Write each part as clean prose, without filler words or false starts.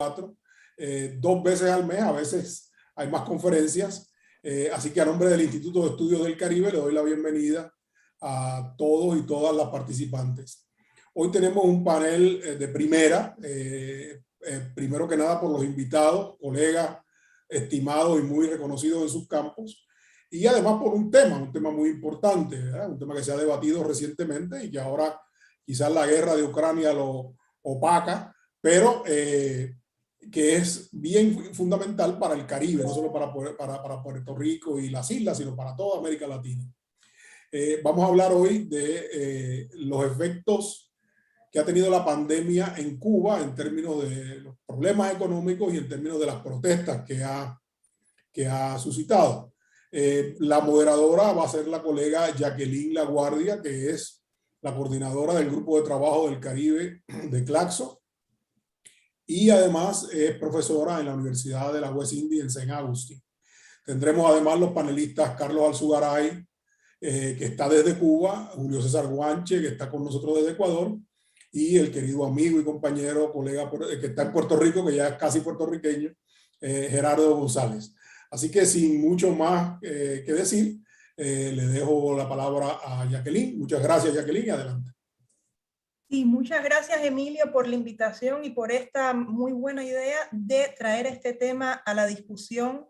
2 veces al mes, a veces hay más conferencias. Así que a nombre del Instituto de Estudios del Caribe le doy la bienvenida a todos y todas las participantes. Hoy tenemos un panel de primera, primero que nada por los invitados, colegas estimados y muy reconocidos en sus campos, y además por un tema muy importante, ¿verdad? Un tema que se ha debatido recientemente y que ahora quizás la guerra de Ucrania lo opaca, pero que es bien fundamental para el Caribe, no solo para Puerto Rico y las islas, sino para toda América Latina. Vamos a hablar hoy de los efectos que ha tenido la pandemia en Cuba en términos de los problemas económicos y en términos de las protestas que ha suscitado. La moderadora va a ser la colega Jacqueline Laguardia, que es la coordinadora del Grupo de Trabajo del Caribe de Claxo, y además es profesora en la Universidad de la West Indies en St. Augustine. Tendremos además los panelistas Carlos Alzugaray, que está desde Cuba, Julio César Guanche, que está con nosotros desde Ecuador, y el querido amigo y compañero, colega que está en Puerto Rico, que ya es casi puertorriqueño, Gerardo González. Así que sin mucho más que decir, le dejo la palabra a Jacqueline. Muchas gracias, Jacqueline, adelante. Sí, muchas gracias, Emilio, por la invitación y por esta muy buena idea de traer este tema a la discusión.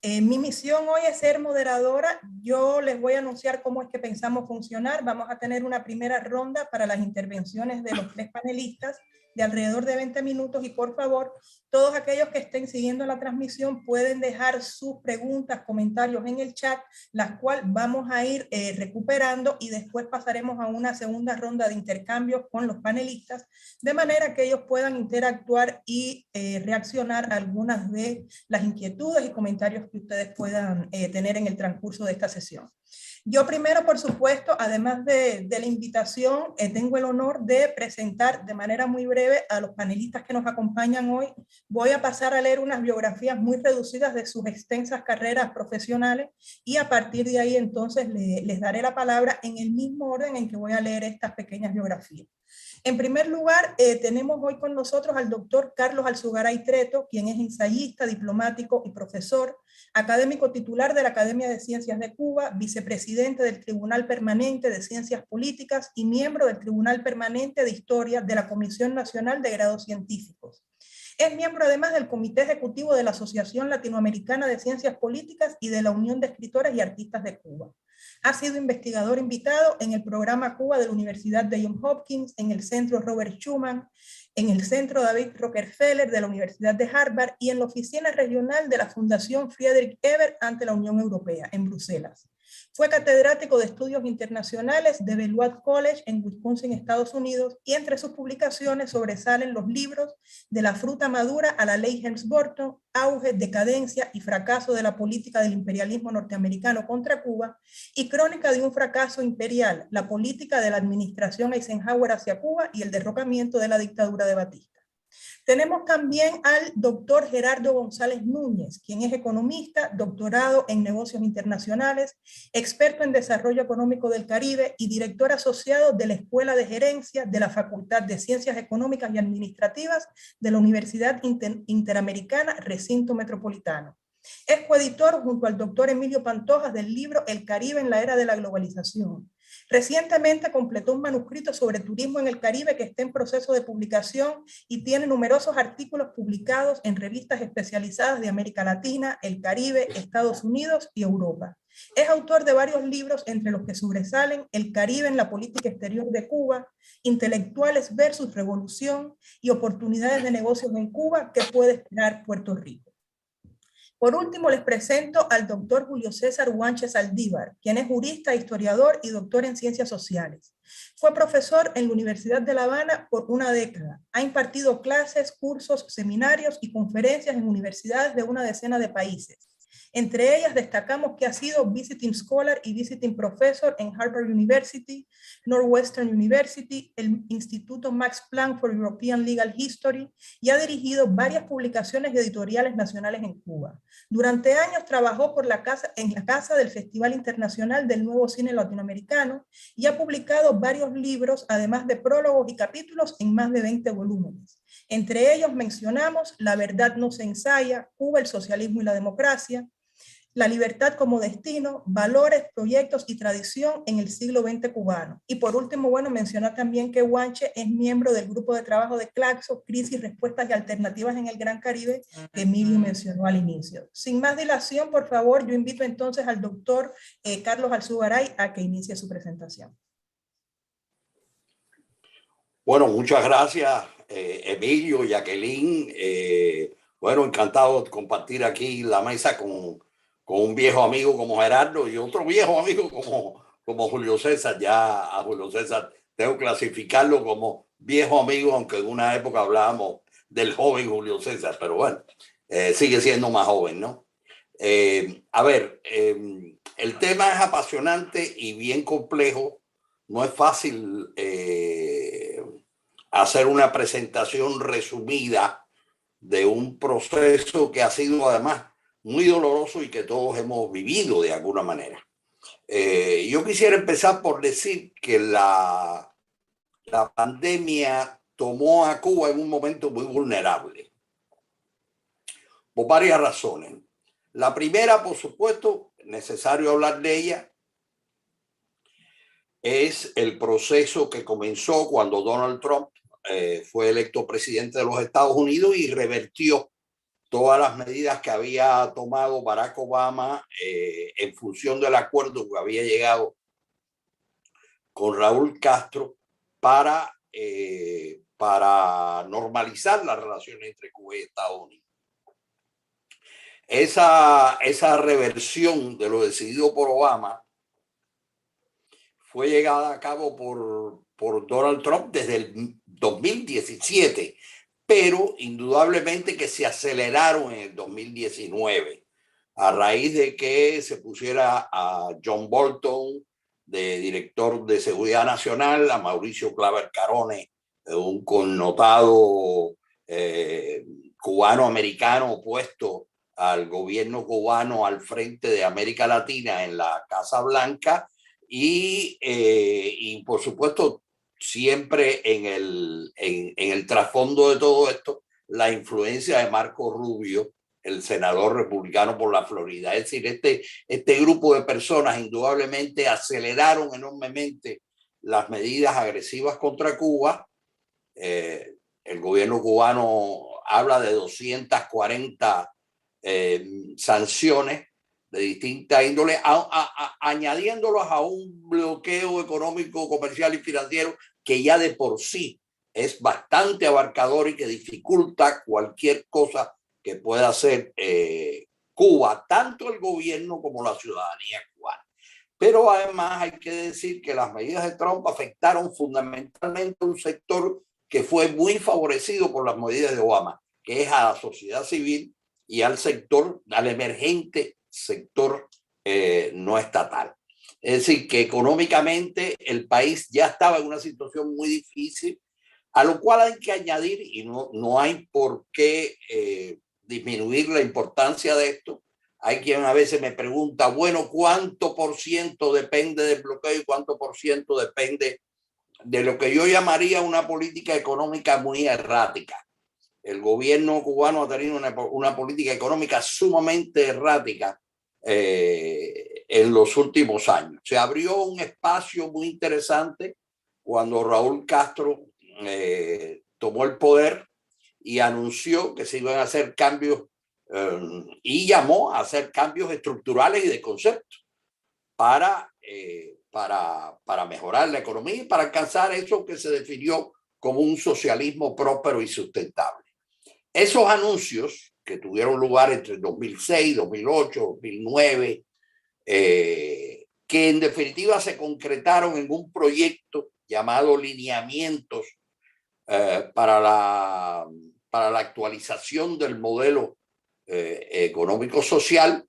Mi misión hoy es ser moderadora. Yo les voy a anunciar cómo es que pensamos funcionar. Vamos a tener una primera ronda para las intervenciones de los 3 panelistas de alrededor de 20 minutos y por favor, todos aquellos que estén siguiendo la transmisión pueden dejar sus preguntas, comentarios en el chat, las cuales vamos a ir recuperando y después pasaremos a una segunda ronda de intercambios con los panelistas, de manera que ellos puedan interactuar y reaccionar a algunas de las inquietudes y comentarios que ustedes puedan tener en el transcurso de esta sesión. Yo primero, por supuesto, además de la invitación, tengo el honor de presentar de manera muy breve a los panelistas que nos acompañan hoy. Voy a pasar a leer unas biografías muy reducidas de sus extensas carreras profesionales y a partir de ahí entonces les daré la palabra en el mismo orden en que voy a leer estas pequeñas biografías. En primer lugar, tenemos hoy con nosotros al doctor Carlos Alzugaray Treto, quien es ensayista, diplomático y profesor, académico titular de la Academia de Ciencias de Cuba, vicepresidente del Tribunal Permanente de Ciencias Políticas y miembro del Tribunal Permanente de Historia de la Comisión Nacional de Grados Científicos. Es miembro además del Comité Ejecutivo de la Asociación Latinoamericana de Ciencias Políticas y de la Unión de Escritores y Artistas de Cuba. Ha sido investigador invitado en el programa Cuba de la Universidad de Johns Hopkins, en el Centro Robert Schuman, en el Centro David Rockefeller de la Universidad de Harvard y en la oficina regional de la Fundación Friedrich Ebert ante la Unión Europea, en Bruselas. Fue catedrático de Estudios Internacionales de Beloit College en Wisconsin, Estados Unidos, y entre sus publicaciones sobresalen los libros De la fruta madura a la ley Helms-Burton, Auge, decadencia y fracaso de la política del imperialismo norteamericano contra Cuba, y Crónica de un fracaso imperial, la política de la administración Eisenhower hacia Cuba y el derrocamiento de la dictadura de Batista. Tenemos también al doctor Gerardo González Núñez, quien es economista, doctorado en negocios internacionales, experto en desarrollo económico del Caribe y director asociado de la Escuela de Gerencia de la Facultad de Ciencias Económicas y Administrativas de la Universidad Interamericana Recinto Metropolitano. Es coeditor junto al doctor Emilio Pantojas del libro El Caribe en la era de la globalización. Recientemente completó un manuscrito sobre turismo en el Caribe que está en proceso de publicación y tiene numerosos artículos publicados en revistas especializadas de América Latina, el Caribe, Estados Unidos y Europa. Es autor de varios libros, entre los que sobresalen El Caribe en la política exterior de Cuba, Intelectuales versus Revolución y Oportunidades de negocios en Cuba, ¿qué puede esperar Puerto Rico? Por último, les presento al doctor Julio César Guanche Saldívar, quien es jurista, historiador y doctor en ciencias sociales. Fue profesor en la Universidad de La Habana por una década. Ha impartido clases, cursos, seminarios y conferencias en universidades de una decena de países. Entre ellas destacamos que ha sido Visiting Scholar y Visiting Professor en Harvard University, Northwestern University, el Instituto Max Planck for European Legal History y ha dirigido varias publicaciones editoriales nacionales en Cuba. Durante años trabajó en la Casa del Festival Internacional del Nuevo Cine Latinoamericano y ha publicado varios libros, además de prólogos y capítulos en más de 20 volúmenes. Entre ellos mencionamos La verdad no se ensaya, Cuba, el socialismo y la democracia, La libertad como destino, valores, proyectos y tradición en el siglo XX cubano. Y por último, bueno, mencionar también que Guanche es miembro del grupo de trabajo de Claxo, Crisis, Respuestas y Alternativas en el Gran Caribe, que Emilio mencionó al inicio. Sin más dilación, por favor, yo invito entonces al doctor Carlos Alzugaray a que inicie su presentación. Bueno, muchas gracias, Emilio, Jacqueline. Bueno, encantado de compartir aquí la mesa con un viejo amigo como Gerardo y otro viejo amigo como Julio César. Ya a Julio César tengo que clasificarlo como viejo amigo, aunque en una época hablábamos del joven Julio César, pero bueno, sigue siendo más joven, ¿no? A ver, el tema es apasionante y bien complejo. No es fácil hacer una presentación resumida de un proceso que ha sido además muy doloroso y que todos hemos vivido de alguna manera. Yo quisiera empezar por decir que la pandemia tomó a Cuba en un momento muy vulnerable, por varias razones. La primera, por supuesto, necesario hablar de ella, es el proceso que comenzó cuando Donald Trump fue electo presidente de los Estados Unidos y revertió todas las medidas que había tomado Barack Obama en función del acuerdo que había llegado con Raúl Castro para normalizar las relaciones entre Cuba y Estados Unidos. Esa reversión de lo decidido por Obama fue llegada a cabo por Donald Trump desde el 2017, pero indudablemente que se aceleraron en el 2019 a raíz de que se pusiera a John Bolton de director de Seguridad Nacional, a Mauricio Claver Carone, un connotado cubano-americano opuesto al gobierno cubano al frente de América Latina en la Casa Blanca, y por supuesto siempre en el trasfondo de todo esto la influencia de Marco Rubio, el senador republicano por la Florida. Es decir, este grupo de personas indudablemente aceleraron enormemente las medidas agresivas contra Cuba. El gobierno cubano habla de 240 sanciones de distinta índole, añadiéndolos a un bloqueo económico, comercial y financiero que ya de por sí es bastante abarcador y que dificulta cualquier cosa que pueda hacer Cuba, tanto el gobierno como la ciudadanía cubana. Pero además hay que decir que las medidas de Trump afectaron fundamentalmente un sector que fue muy favorecido por las medidas de Obama, que es a la sociedad civil y al sector, al emergente sector no estatal. Es decir, que económicamente el país ya estaba en una situación muy difícil, a lo cual hay que añadir, y no hay por qué disminuir la importancia de esto. Hay quien a veces me pregunta, bueno, ¿cuánto por ciento depende del bloqueo y cuánto por ciento depende de lo que yo llamaría una política económica muy errática? El gobierno cubano ha tenido una política económica sumamente errática en los últimos años. Se abrió un espacio muy interesante cuando Raúl Castro tomó el poder y anunció que se iban a hacer cambios y llamó a hacer cambios estructurales y de concepto para mejorar la economía y para alcanzar eso que se definió como un socialismo próspero y sustentable. Esos anuncios que tuvieron lugar entre 2006, 2008, 2009, que en definitiva se concretaron en un proyecto llamado Lineamientos para la actualización del modelo económico-social,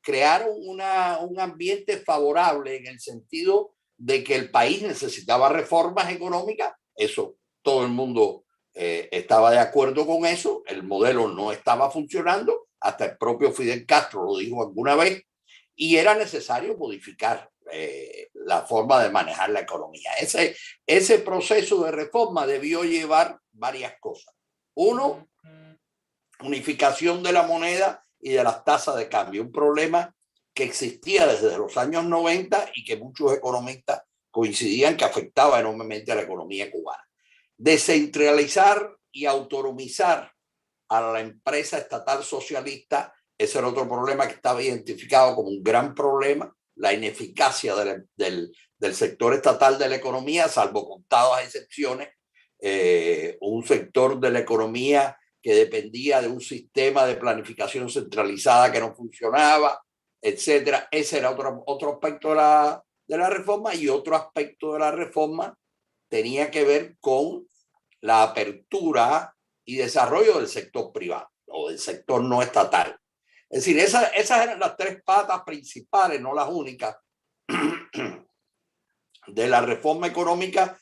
crearon un ambiente favorable en el sentido de que el país necesitaba reformas económicas. Eso todo el mundo estaba de acuerdo con eso. El modelo no estaba funcionando, hasta el propio Fidel Castro lo dijo alguna vez, y era necesario modificar la forma de manejar la economía. Ese proceso de reforma debió llevar varias cosas. Uno, unificación de la moneda y de las tasas de cambio, un problema que existía desde los años 90 y que muchos economistas coincidían que afectaba enormemente a la economía cubana. Descentralizar y autonomizar a la empresa estatal socialista, ese era otro problema que estaba identificado como un gran problema, la ineficacia del sector estatal de la economía, salvo contadas excepciones, un sector de la economía que dependía de un sistema de planificación centralizada que no funcionaba, etcétera. Ese era otro aspecto de la reforma, y otro aspecto de la reforma tenía que ver con la apertura y desarrollo del sector privado o del sector no estatal. Es decir, esas eran las tres patas principales, no las únicas, de la reforma económica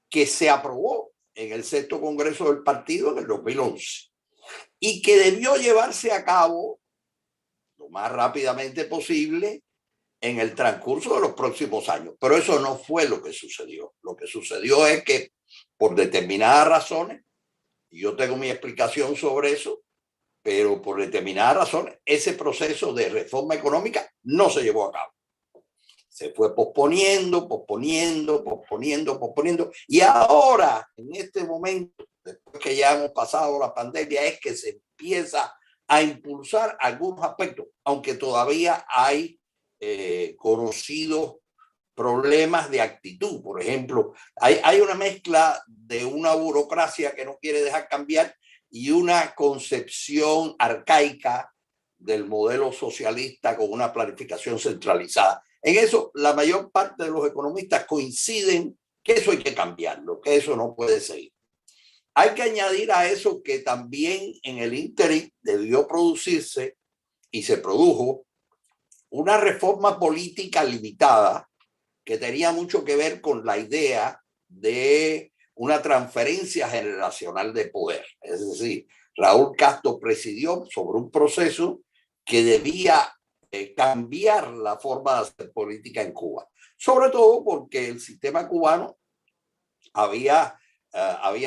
que se aprobó en el sexto Congreso del Partido en el 2011 y que debió llevarse a cabo lo más rápidamente posible en el transcurso de los próximos años. Pero eso no fue lo que sucedió. Lo que sucedió es que por determinadas razones, y yo tengo mi explicación sobre eso, pero por determinadas razones, ese proceso de reforma económica no se llevó a cabo. Se fue posponiendo, y ahora, en este momento, después que ya hemos pasado la pandemia, es que se empieza a impulsar algunos aspectos, aunque todavía hay conocidos problemas de actitud. Por ejemplo, hay una mezcla de una burocracia que no quiere dejar cambiar y una concepción arcaica del modelo socialista con una planificación centralizada. En eso, la mayor parte de los economistas coinciden que eso hay que cambiarlo, que eso no puede seguir. Hay que añadir a eso que también en el ínterin debió producirse, y se produjo, una reforma política limitada que tenía mucho que ver con la idea de una transferencia generacional de poder. Es decir, Raúl Castro presidió sobre un proceso que debía cambiar la forma de hacer política en Cuba, sobre todo porque el sistema cubano había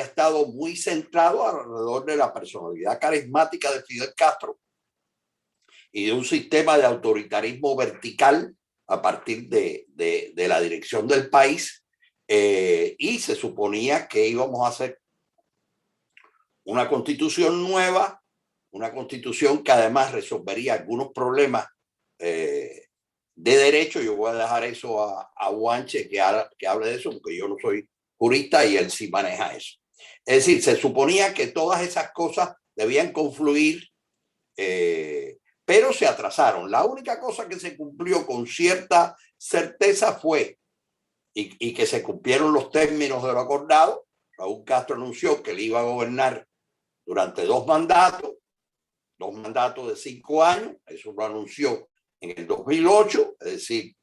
estado muy centrado alrededor de la personalidad carismática de Fidel Castro y de un sistema de autoritarismo vertical a partir de la dirección del país, y se suponía que íbamos a hacer una constitución nueva, una constitución que además resolvería algunos problemas de derecho. Yo voy a dejar eso a Guanche que hable de eso, porque yo no soy jurista y él sí maneja eso. Es decir, se suponía que todas esas cosas debían confluir, pero se atrasaron. La única cosa que se cumplió con cierta certeza fue, y que se cumplieron los términos de lo acordado. Raúl Castro anunció que él iba a gobernar durante dos mandatos de 5 años. Eso lo anunció en el 2008, es decir,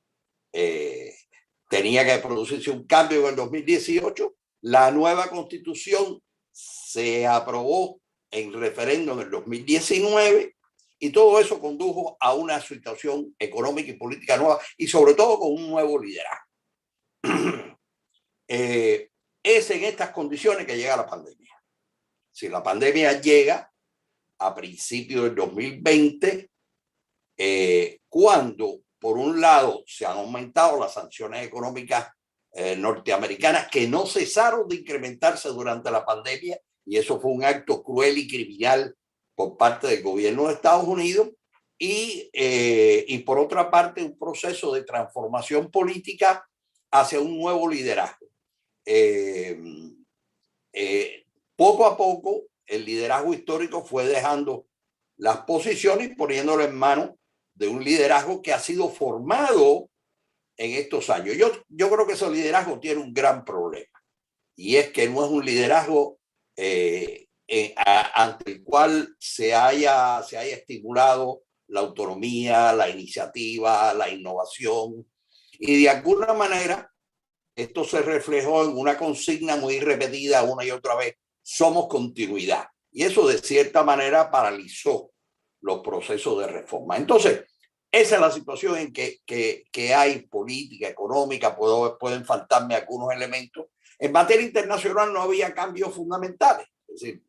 tenía que producirse un cambio en el 2018. La nueva constitución se aprobó en referéndum en el 2019, y todo eso condujo a una situación económica y política nueva, y sobre todo con un nuevo liderazgo. Es en estas condiciones que llega la pandemia. Si la pandemia llega a principios del 2020, cuando por un lado se han aumentado las sanciones económicas norteamericanas, que no cesaron de incrementarse durante la pandemia, y eso fue un acto cruel y criminal por parte del gobierno de Estados Unidos, y por otra parte un proceso de transformación política hacia un nuevo liderazgo. Poco a poco el liderazgo histórico fue dejando las posiciones y poniéndolo en manos de un liderazgo que ha sido formado en estos años. Yo creo que ese liderazgo tiene un gran problema, y es que no es un liderazgo ante el cual se haya estimulado la autonomía, la iniciativa, la innovación, y de alguna manera esto se reflejó en una consigna muy repetida una y otra vez: somos continuidad. Y eso de cierta manera paralizó los procesos de reforma. Entonces, esa es la situación en que hay política económica. Pueden faltarme algunos elementos. En materia internacional no había cambios fundamentales. Es decir,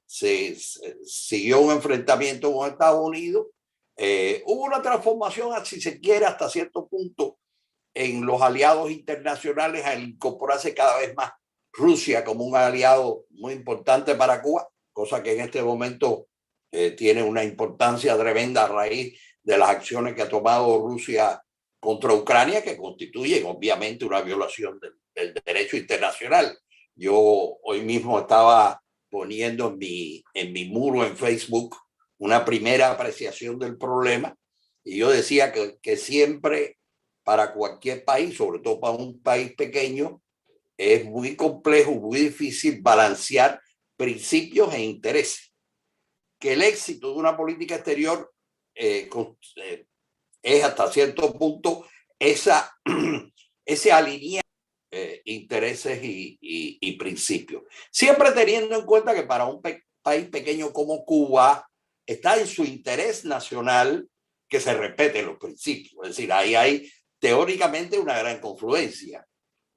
se siguió un enfrentamiento con Estados Unidos. Hubo una transformación, si se quiere, hasta cierto punto en los aliados internacionales al incorporarse cada vez más Rusia como un aliado muy importante para Cuba, cosa que en este momento tiene una importancia tremenda a raíz de las acciones que ha tomado Rusia contra Ucrania, que constituyen obviamente una violación del derecho internacional. Yo hoy mismo estaba poniendo en mi muro en Facebook una primera apreciación del problema, y yo decía que siempre para cualquier país, sobre todo para un país pequeño, es muy complejo, muy difícil balancear principios e intereses. Que el éxito de una política exterior es hasta cierto punto ese alinear intereses y principios. Siempre teniendo en cuenta que para un país pequeño como Cuba está en su interés nacional que se respeten los principios. Es decir, ahí hay teóricamente una gran confluencia,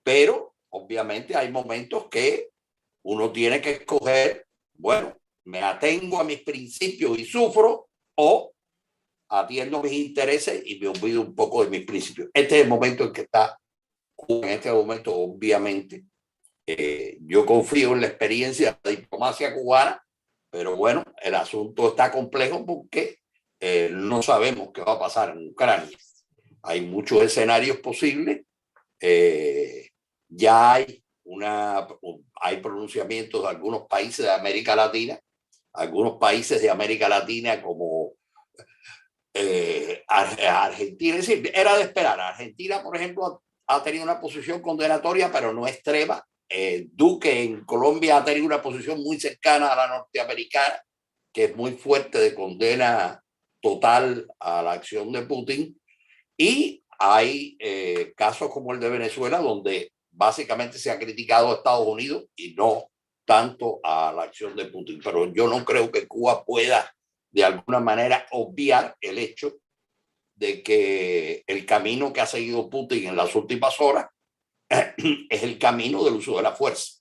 pero obviamente hay momentos que uno tiene que escoger, bueno, me atengo a mis principios y sufro, o atiendo mis intereses y me olvido un poco de mis principios. Este es el momento en que está Cuba. En este momento, obviamente, yo confío en la experiencia de la diplomacia cubana, pero bueno, el asunto está complejo porque no sabemos qué va a pasar en Ucrania. Hay muchos escenarios posibles. Ya hay pronunciamientos de algunos países de América Latina, como Argentina. Es decir, era de esperar. Argentina, por ejemplo, ha tenido una posición condenatoria, pero no extrema. Duque en Colombia ha tenido una posición muy cercana a la norteamericana, que es muy fuerte, de condena total a la acción de Putin. Y hay casos como el de Venezuela, donde básicamente se ha criticado a Estados Unidos y no tanto a la acción de Putin. Pero yo no creo que Cuba pueda de alguna manera obviar el hecho de que el camino que ha seguido Putin en las últimas horas es el camino del uso de la fuerza.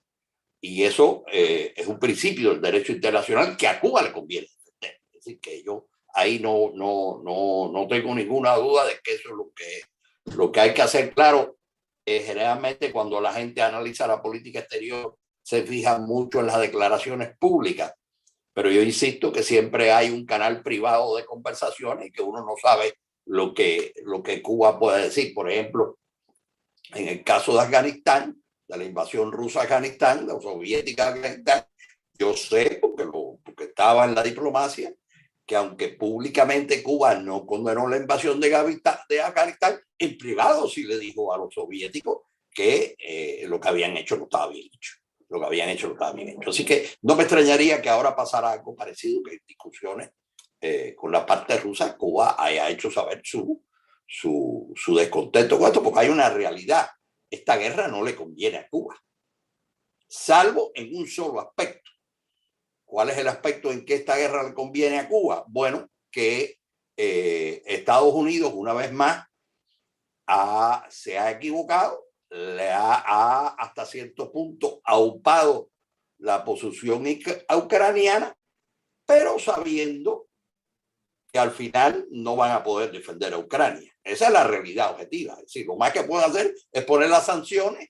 Y eso es un principio del derecho internacional que a Cuba le conviene. Es decir, que yo ahí no tengo ninguna duda de que eso es lo que hay que hacer. Claro, generalmente cuando la gente analiza la política exterior se fija mucho en las declaraciones públicas, pero yo insisto que siempre hay un canal privado de conversaciones y que uno no sabe lo que Cuba puede decir. Por ejemplo, en el caso de Afganistán, de la invasión rusa a Afganistán, la soviética a Afganistán, yo sé, porque estaba en la diplomacia, que aunque públicamente Cuba no condenó la invasión de Afganistán, en privado sí le dijo a los soviéticos que lo que habían hecho no estaba bien hecho. Así que no me extrañaría que ahora pasara algo parecido, que en discusiones con la parte rusa, Cuba haya hecho saber su descontento con esto, porque hay una realidad. Esta guerra no le conviene a Cuba, salvo en un solo aspecto. ¿Cuál es el aspecto en que esta guerra le conviene a Cuba? Bueno, que Estados Unidos, una vez más, se ha equivocado, le ha hasta cierto punto aupado la posición ucraniana, pero sabiendo que al final no van a poder defender a Ucrania. Esa es la realidad objetiva. Es decir, lo más que pueden hacer es poner las sanciones,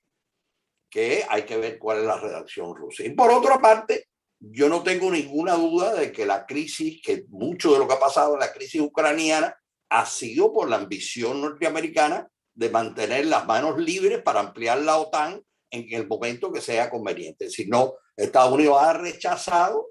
que hay que ver cuál es la redacción rusa. Y por otra parte, yo no tengo ninguna duda de que la crisis, que mucho de lo que ha pasado en la crisis ucraniana ha sido por la ambición norteamericana de mantener las manos libres para ampliar la OTAN en el momento que sea conveniente. Si no, Estados Unidos ha rechazado,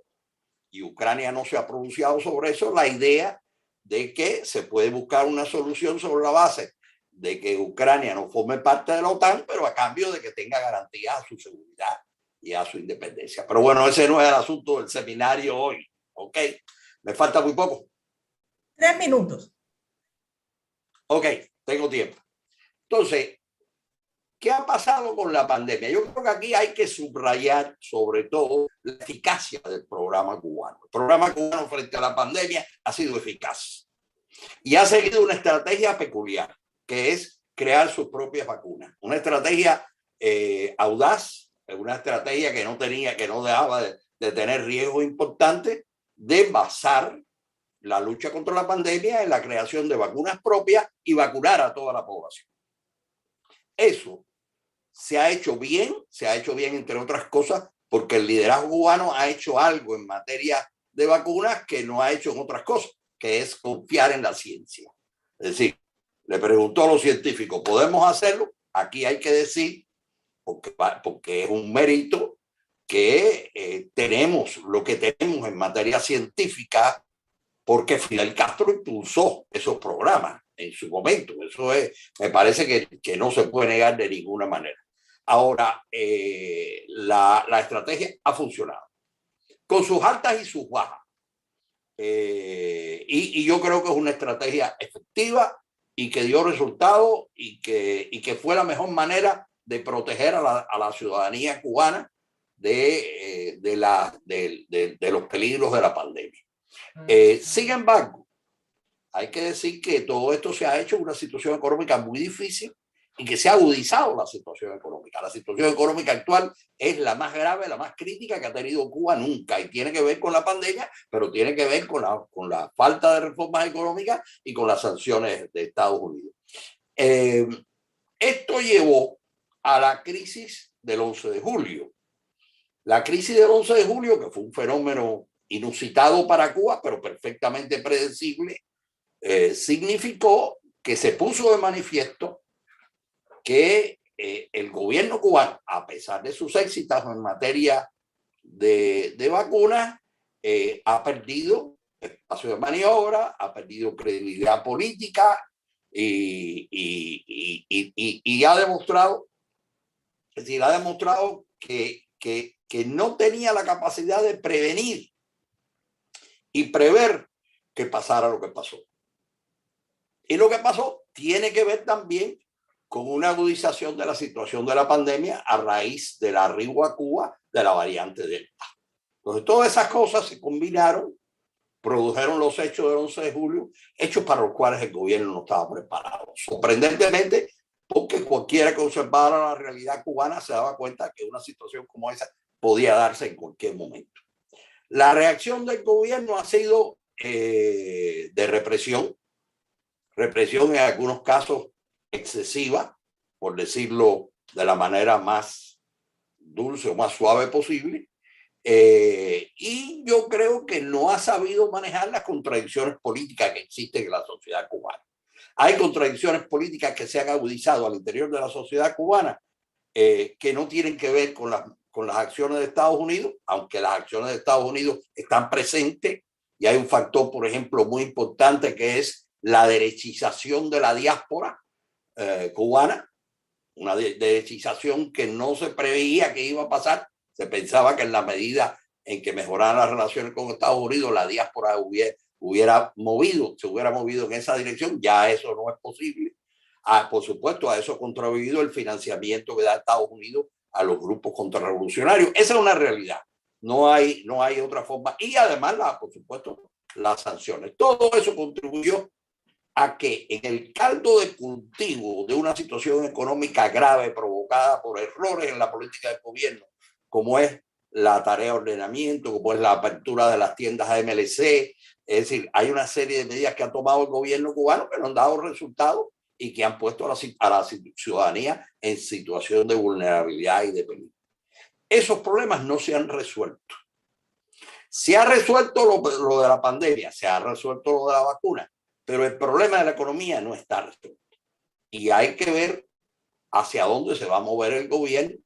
y Ucrania no se ha pronunciado sobre eso, la idea de que se puede buscar una solución sobre la base de que Ucrania no forme parte de la OTAN, pero a cambio de que tenga garantías a su seguridad y a su independencia. Pero bueno, ese no es el asunto del seminario hoy, ¿ok? Me falta muy poco. 3 minutos. Ok, tengo tiempo. Entonces, ¿qué ha pasado con la pandemia? Yo creo que aquí hay que subrayar sobre todo la eficacia del programa cubano. El programa cubano frente a la pandemia ha sido eficaz. Y ha seguido una estrategia peculiar, que es crear sus propias vacunas. Una estrategia audaz, una estrategia que no dejaba de tener riesgos importantes de basar la lucha contra la pandemia en la creación de vacunas propias y vacunar a toda la población. Eso se ha hecho bien entre otras cosas, porque el liderazgo cubano ha hecho algo en materia de vacunas que no ha hecho en otras cosas, que es confiar en la ciencia. Es decir, le preguntó a los científicos, ¿podemos hacerlo? Aquí hay que decir, porque es un mérito, que tenemos lo que tenemos en materia científica, porque Fidel Castro impulsó esos programas en su momento. Eso me parece que no se puede negar de ninguna manera. Ahora, la estrategia ha funcionado, con sus altas y sus bajas. Y yo creo que es una estrategia efectiva y que dio resultados y que fue la mejor manera de proteger a la ciudadanía cubana de los peligros de la pandemia. Sin embargo, hay que decir que todo esto se ha hecho en una situación económica muy difícil y que se ha agudizado la situación económica. La situación económica actual es la más grave, la más crítica que ha tenido Cuba nunca, y tiene que ver con la pandemia, pero tiene que ver con la falta de reformas económicas y con las sanciones de Estados Unidos. Esto llevó a la crisis del 11 de julio. La crisis del 11 de julio, que fue un fenómeno inusitado para Cuba, pero perfectamente predecible, significó que se puso de manifiesto que el gobierno cubano, a pesar de sus éxitos en materia de vacunas, ha perdido espacio de maniobra, ha perdido credibilidad política y ha demostrado, es decir, ha demostrado que no tenía la capacidad de prevenir y prever que pasara lo que pasó. Y lo que pasó tiene que ver también con una agudización de la situación de la pandemia a raíz del arribo a Cuba de la variante Delta. Entonces, todas esas cosas se combinaron, produjeron los hechos del 11 de julio, hechos para los cuales el gobierno no estaba preparado. Sorprendentemente, porque cualquiera que observara la realidad cubana se daba cuenta que una situación como esa podía darse en cualquier momento. La reacción del gobierno ha sido de represión en algunos casos excesiva, por decirlo de la manera más dulce o más suave posible, y yo creo que no ha sabido manejar las contradicciones políticas que existen en la sociedad cubana. Hay contradicciones políticas que se han agudizado al interior de la sociedad cubana, que no tienen que ver con las acciones de Estados Unidos, aunque las acciones de Estados Unidos están presentes, y hay un factor, por ejemplo, muy importante, que es la derechización de la diáspora cubana, una derechización que no se preveía que iba a pasar. Se pensaba que en la medida en que mejoraran las relaciones con Estados Unidos, la diáspora se hubiera movido en esa dirección. Ya eso no es posible. Por supuesto, a eso ha contribuido el financiamiento que da Estados Unidos a los grupos contrarrevolucionarios. Esa es una realidad. No hay otra forma. Y además, por supuesto, las sanciones. Todo eso contribuyó a que en el caldo de cultivo de una situación económica grave provocada por errores en la política del gobierno, como es la tarea de ordenamiento, como es la apertura de las tiendas MLC, es decir, hay una serie de medidas que ha tomado el gobierno cubano que no han dado resultados y que han puesto a la ciudadanía en situación de vulnerabilidad y de peligro. Esos problemas no se han resuelto. Se ha resuelto lo de la pandemia, se ha resuelto lo de la vacuna, pero el problema de la economía no está resuelto. Y hay que ver hacia dónde se va a mover el gobierno.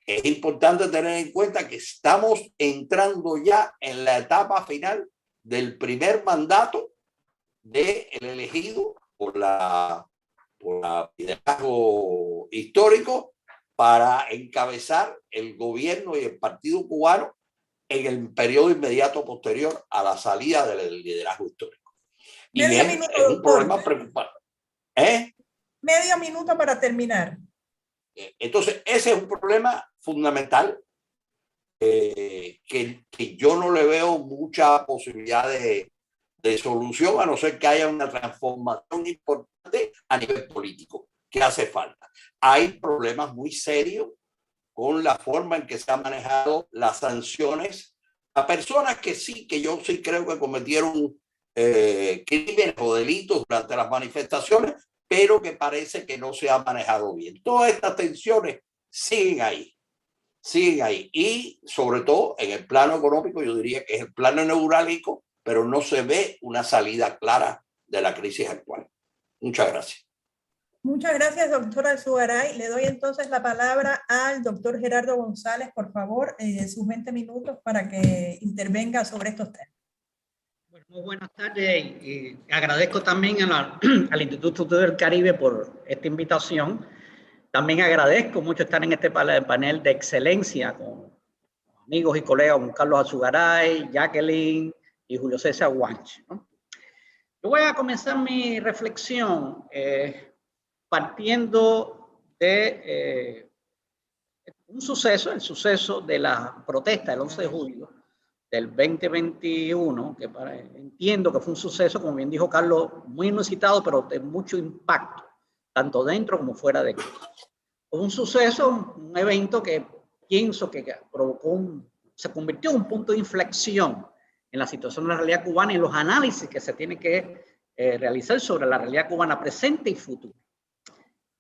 Es importante tener en cuenta que estamos entrando ya en la etapa final del primer mandato del elegido por liderazgo histórico para encabezar el gobierno y el partido cubano en el periodo inmediato posterior a la salida del liderazgo histórico. Y es un problema preocupante. Medio minuto para terminar. Entonces, ese es un problema fundamental que yo no le veo mucha posibilidad de de solución, a no ser que haya una transformación importante a nivel político, que hace falta. Hay problemas muy serios con la forma en que se han manejado las sanciones a personas que sí, que yo sí creo que cometieron crímenes o delitos durante las manifestaciones, pero que parece que no se ha manejado bien. Todas estas tensiones siguen ahí. Y sobre todo en el plano económico, yo diría que es el plano neurálgico, pero no se ve una salida clara de la crisis actual. Muchas gracias. Muchas gracias, doctora Alzugaray. Le doy entonces la palabra al doctor Gerardo González, por favor, sus 20 minutos para que intervenga sobre estos temas. Bueno, muy buenas tardes y agradezco también al Instituto del Caribe por esta invitación. También agradezco mucho estar en este panel de excelencia con amigos y colegas como Carlos Alzugaray, Jacqueline y Julio César Guanche, ¿no? Yo voy a comenzar mi reflexión partiendo de un suceso, el suceso de la protesta del 11 de julio del 2021, que entiendo que fue un suceso, como bien dijo Carlos, muy inusitado, pero de mucho impacto, tanto dentro como fuera de aquí. Fue un suceso, un evento que pienso que provocó se convirtió en un punto de inflexión en la situación de la realidad cubana y los análisis que se tienen que realizar sobre la realidad cubana presente y futura.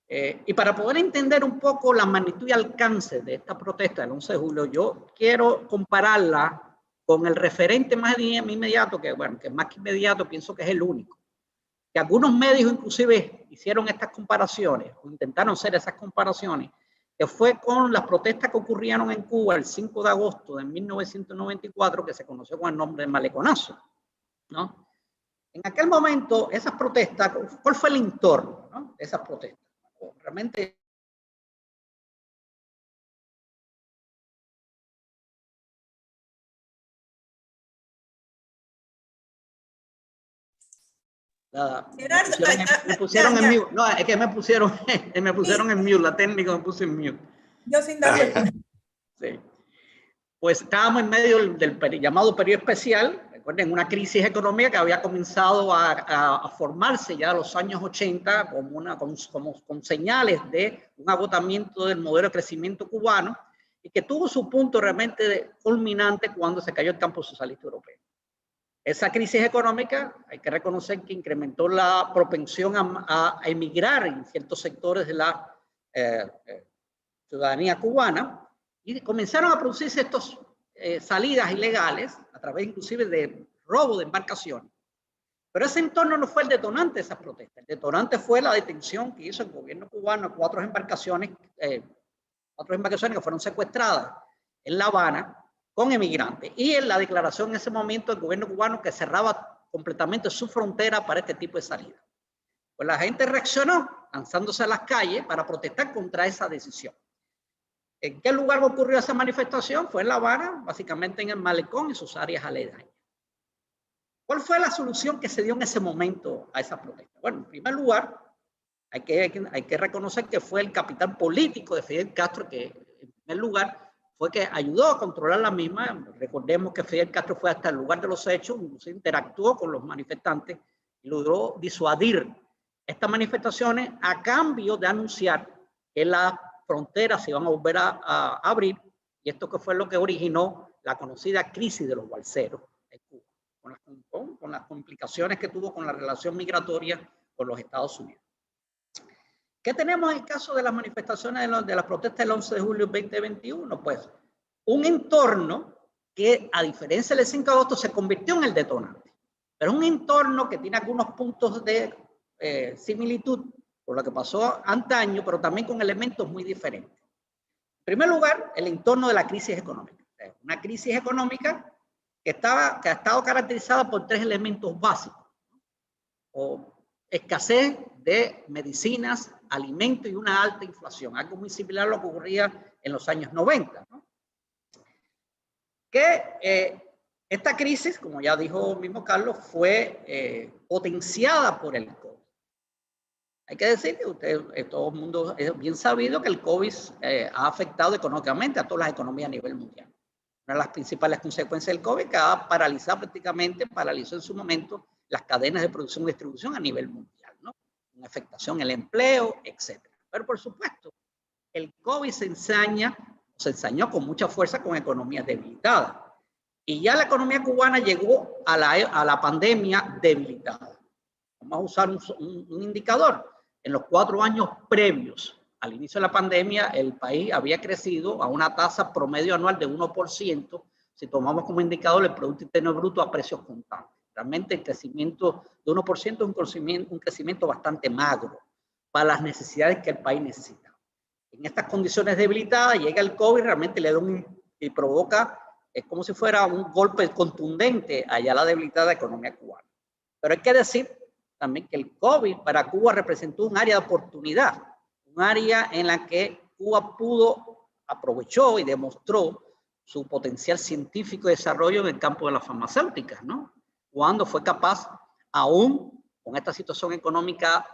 Y para poder entender un poco la magnitud y alcance de esta protesta del 11 de julio, yo quiero compararla con el referente más inmediato, que bueno, que más que inmediato pienso que es el único. Que algunos medios inclusive hicieron estas comparaciones, o intentaron hacer esas comparaciones, que fue con las protestas que ocurrieron en Cuba el 5 de agosto de 1994, que se conoció con el nombre de Maleconazo, ¿no? En aquel momento, esas protestas, ¿cuál fue el entorno, ¿no?, de esas protestas? Realmente me pusieron en mute. No, es que me pusieron en mute, la técnica me puso en mute. Yo sin darme cuenta. Sí. Pues estábamos en medio del llamado periodo especial, recuerden, una crisis económica que había comenzado a formarse ya en los años 80 con señales de un agotamiento del modelo de crecimiento cubano y que tuvo su punto realmente culminante cuando se cayó el campo socialista europeo. Esa crisis económica, hay que reconocer que incrementó la propensión a emigrar en ciertos sectores de la ciudadanía cubana y comenzaron a producirse estas salidas ilegales a través inclusive de robo de embarcaciones. Pero ese entorno no fue el detonante de esas protestas. El detonante fue la detención que hizo el gobierno cubano a cuatro embarcaciones que fueron secuestradas en La Habana con emigrantes, y en la declaración en ese momento del gobierno cubano que cerraba completamente su frontera para este tipo de salida. Pues la gente reaccionó lanzándose a las calles para protestar contra esa decisión. ¿En qué lugar ocurrió esa manifestación? Fue en La Habana, básicamente en el Malecón y sus áreas aledañas. ¿Cuál fue la solución que se dio en ese momento a esa protesta? Bueno, en primer lugar, hay que reconocer que fue el capital político de Fidel Castro que, en primer lugar, fue que ayudó a controlar la misma. Recordemos que Fidel Castro fue hasta el lugar de los hechos, interactuó con los manifestantes y logró disuadir estas manifestaciones a cambio de anunciar que las fronteras se iban a volver a abrir, y esto que fue lo que originó la conocida crisis de los balseros en Cuba, con las complicaciones que tuvo con la relación migratoria con los Estados Unidos. ¿Qué tenemos en el caso de las manifestaciones de la protesta del 11 de julio 2021? Pues un entorno que, a diferencia del 5 de agosto, se convirtió en el detonante. Pero es un entorno que tiene algunos puntos de similitud con lo que pasó antaño, pero también con elementos muy diferentes. En primer lugar, el entorno de la crisis económica. Una crisis económica que ha estado caracterizada por tres elementos básicos: escasez de medicinas, alimentos y una alta inflación, algo muy similar a lo que ocurría en los años 90, ¿no? Esta crisis, como ya dijo mismo Carlos, fue potenciada por el COVID. Hay que decir que todo el mundo es bien sabido que el COVID ha afectado económicamente a todas las economías a nivel mundial. Una de las principales consecuencias del COVID, que ha paralizado prácticamente, paralizó en su momento las cadenas de producción y distribución a nivel mundial, ¿no? Una afectación en el empleo, etc. Pero por supuesto, el COVID se ensañó con mucha fuerza con economías debilitadas. Y ya la economía cubana llegó a la pandemia debilitada. Vamos a usar un indicador. En los 4 años previos al inicio de la pandemia, el país había crecido a una tasa promedio anual de 1%, si tomamos como indicador el Producto Interno Bruto a precios constantes. Realmente el crecimiento de 1% es un crecimiento bastante magro para las necesidades que el país necesita. En estas condiciones debilitadas llega el COVID, realmente le da y provoca, es como si fuera un golpe contundente allá a la debilitada economía cubana. Pero hay que decir también que el COVID para Cuba representó un área de oportunidad, un área en la que Cuba aprovechó y demostró su potencial científico y desarrollo en el campo de las farmacéuticas, ¿no? Cuando fue capaz, aún con esta situación económica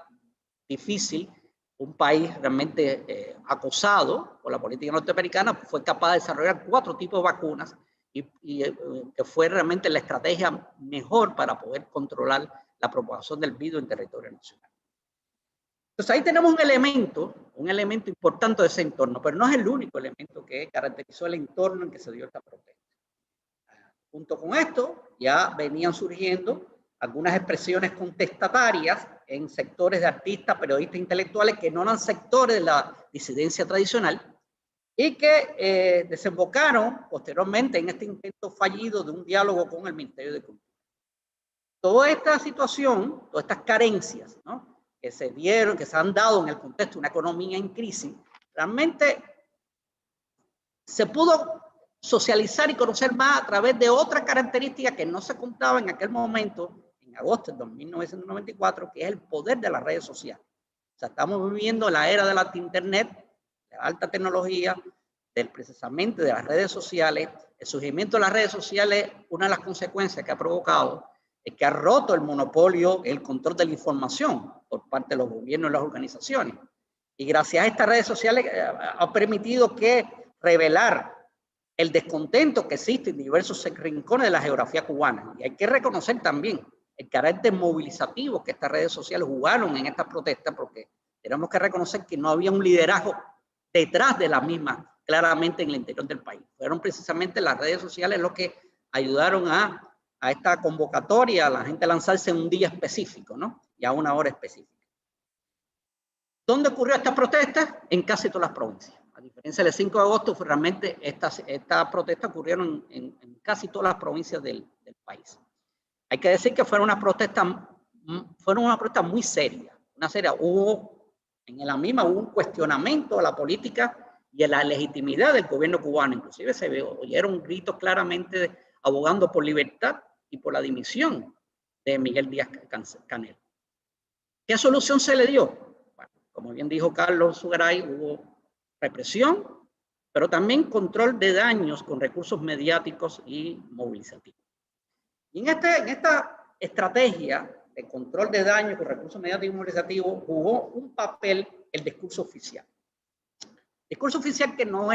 difícil, un país realmente acosado por la política norteamericana, fue capaz de desarrollar 4 tipos de vacunas y que fue realmente la estrategia mejor para poder controlar la propagación del virus en territorio nacional. Entonces ahí tenemos un elemento importante de ese entorno, pero no es el único elemento que caracterizó el entorno en que se dio esta protesta. Junto con esto ya venían surgiendo algunas expresiones contestatarias en sectores de artistas, periodistas intelectuales que no eran sectores de la disidencia tradicional y que desembocaron posteriormente en este intento fallido de un diálogo con el Ministerio de Cultura. Toda esta situación, todas estas carencias, ¿no?, que se dieron, que se han dado en el contexto de una economía en crisis, realmente se pudo socializar y conocer más a través de otras características que no se contaban en aquel momento, en agosto de 1994, que es el poder de las redes sociales. O sea, estamos viviendo la era de la internet, de la alta tecnología, precisamente de las redes sociales. El surgimiento de las redes sociales, una de las consecuencias que ha provocado es que ha roto el monopolio, el control de la información por parte de los gobiernos y las organizaciones. Y gracias a estas redes sociales ha permitido que revelar el descontento que existe en diversos rincones de la geografía cubana. Y hay que reconocer también el carácter movilizativo que estas redes sociales jugaron en estas protestas, porque tenemos que reconocer que no había un liderazgo detrás de la misma, claramente en el interior del país. Fueron precisamente las redes sociales los que ayudaron a esta convocatoria, a la gente lanzarse en un día específico, ¿no?, y a una hora específica. ¿Dónde ocurrió esta protesta? En casi todas las provincias. A diferencia del 5 de agosto, realmente estas protestas ocurrieron en casi todas las provincias del país. Hay que decir que fueron una protesta muy seria. En la misma hubo un cuestionamiento a la política y a la legitimidad del gobierno cubano. Inclusive se oyeron gritos claramente abogando por libertad y por la dimisión de Miguel Díaz-Canel. ¿Qué solución se le dio? Bueno, como bien dijo Carlos Zugaray, hubo represión, pero también control de daños con recursos mediáticos y movilizativos. Y en esta estrategia de control de daños con recursos mediáticos y movilizativos jugó un papel el discurso oficial. Discurso oficial que no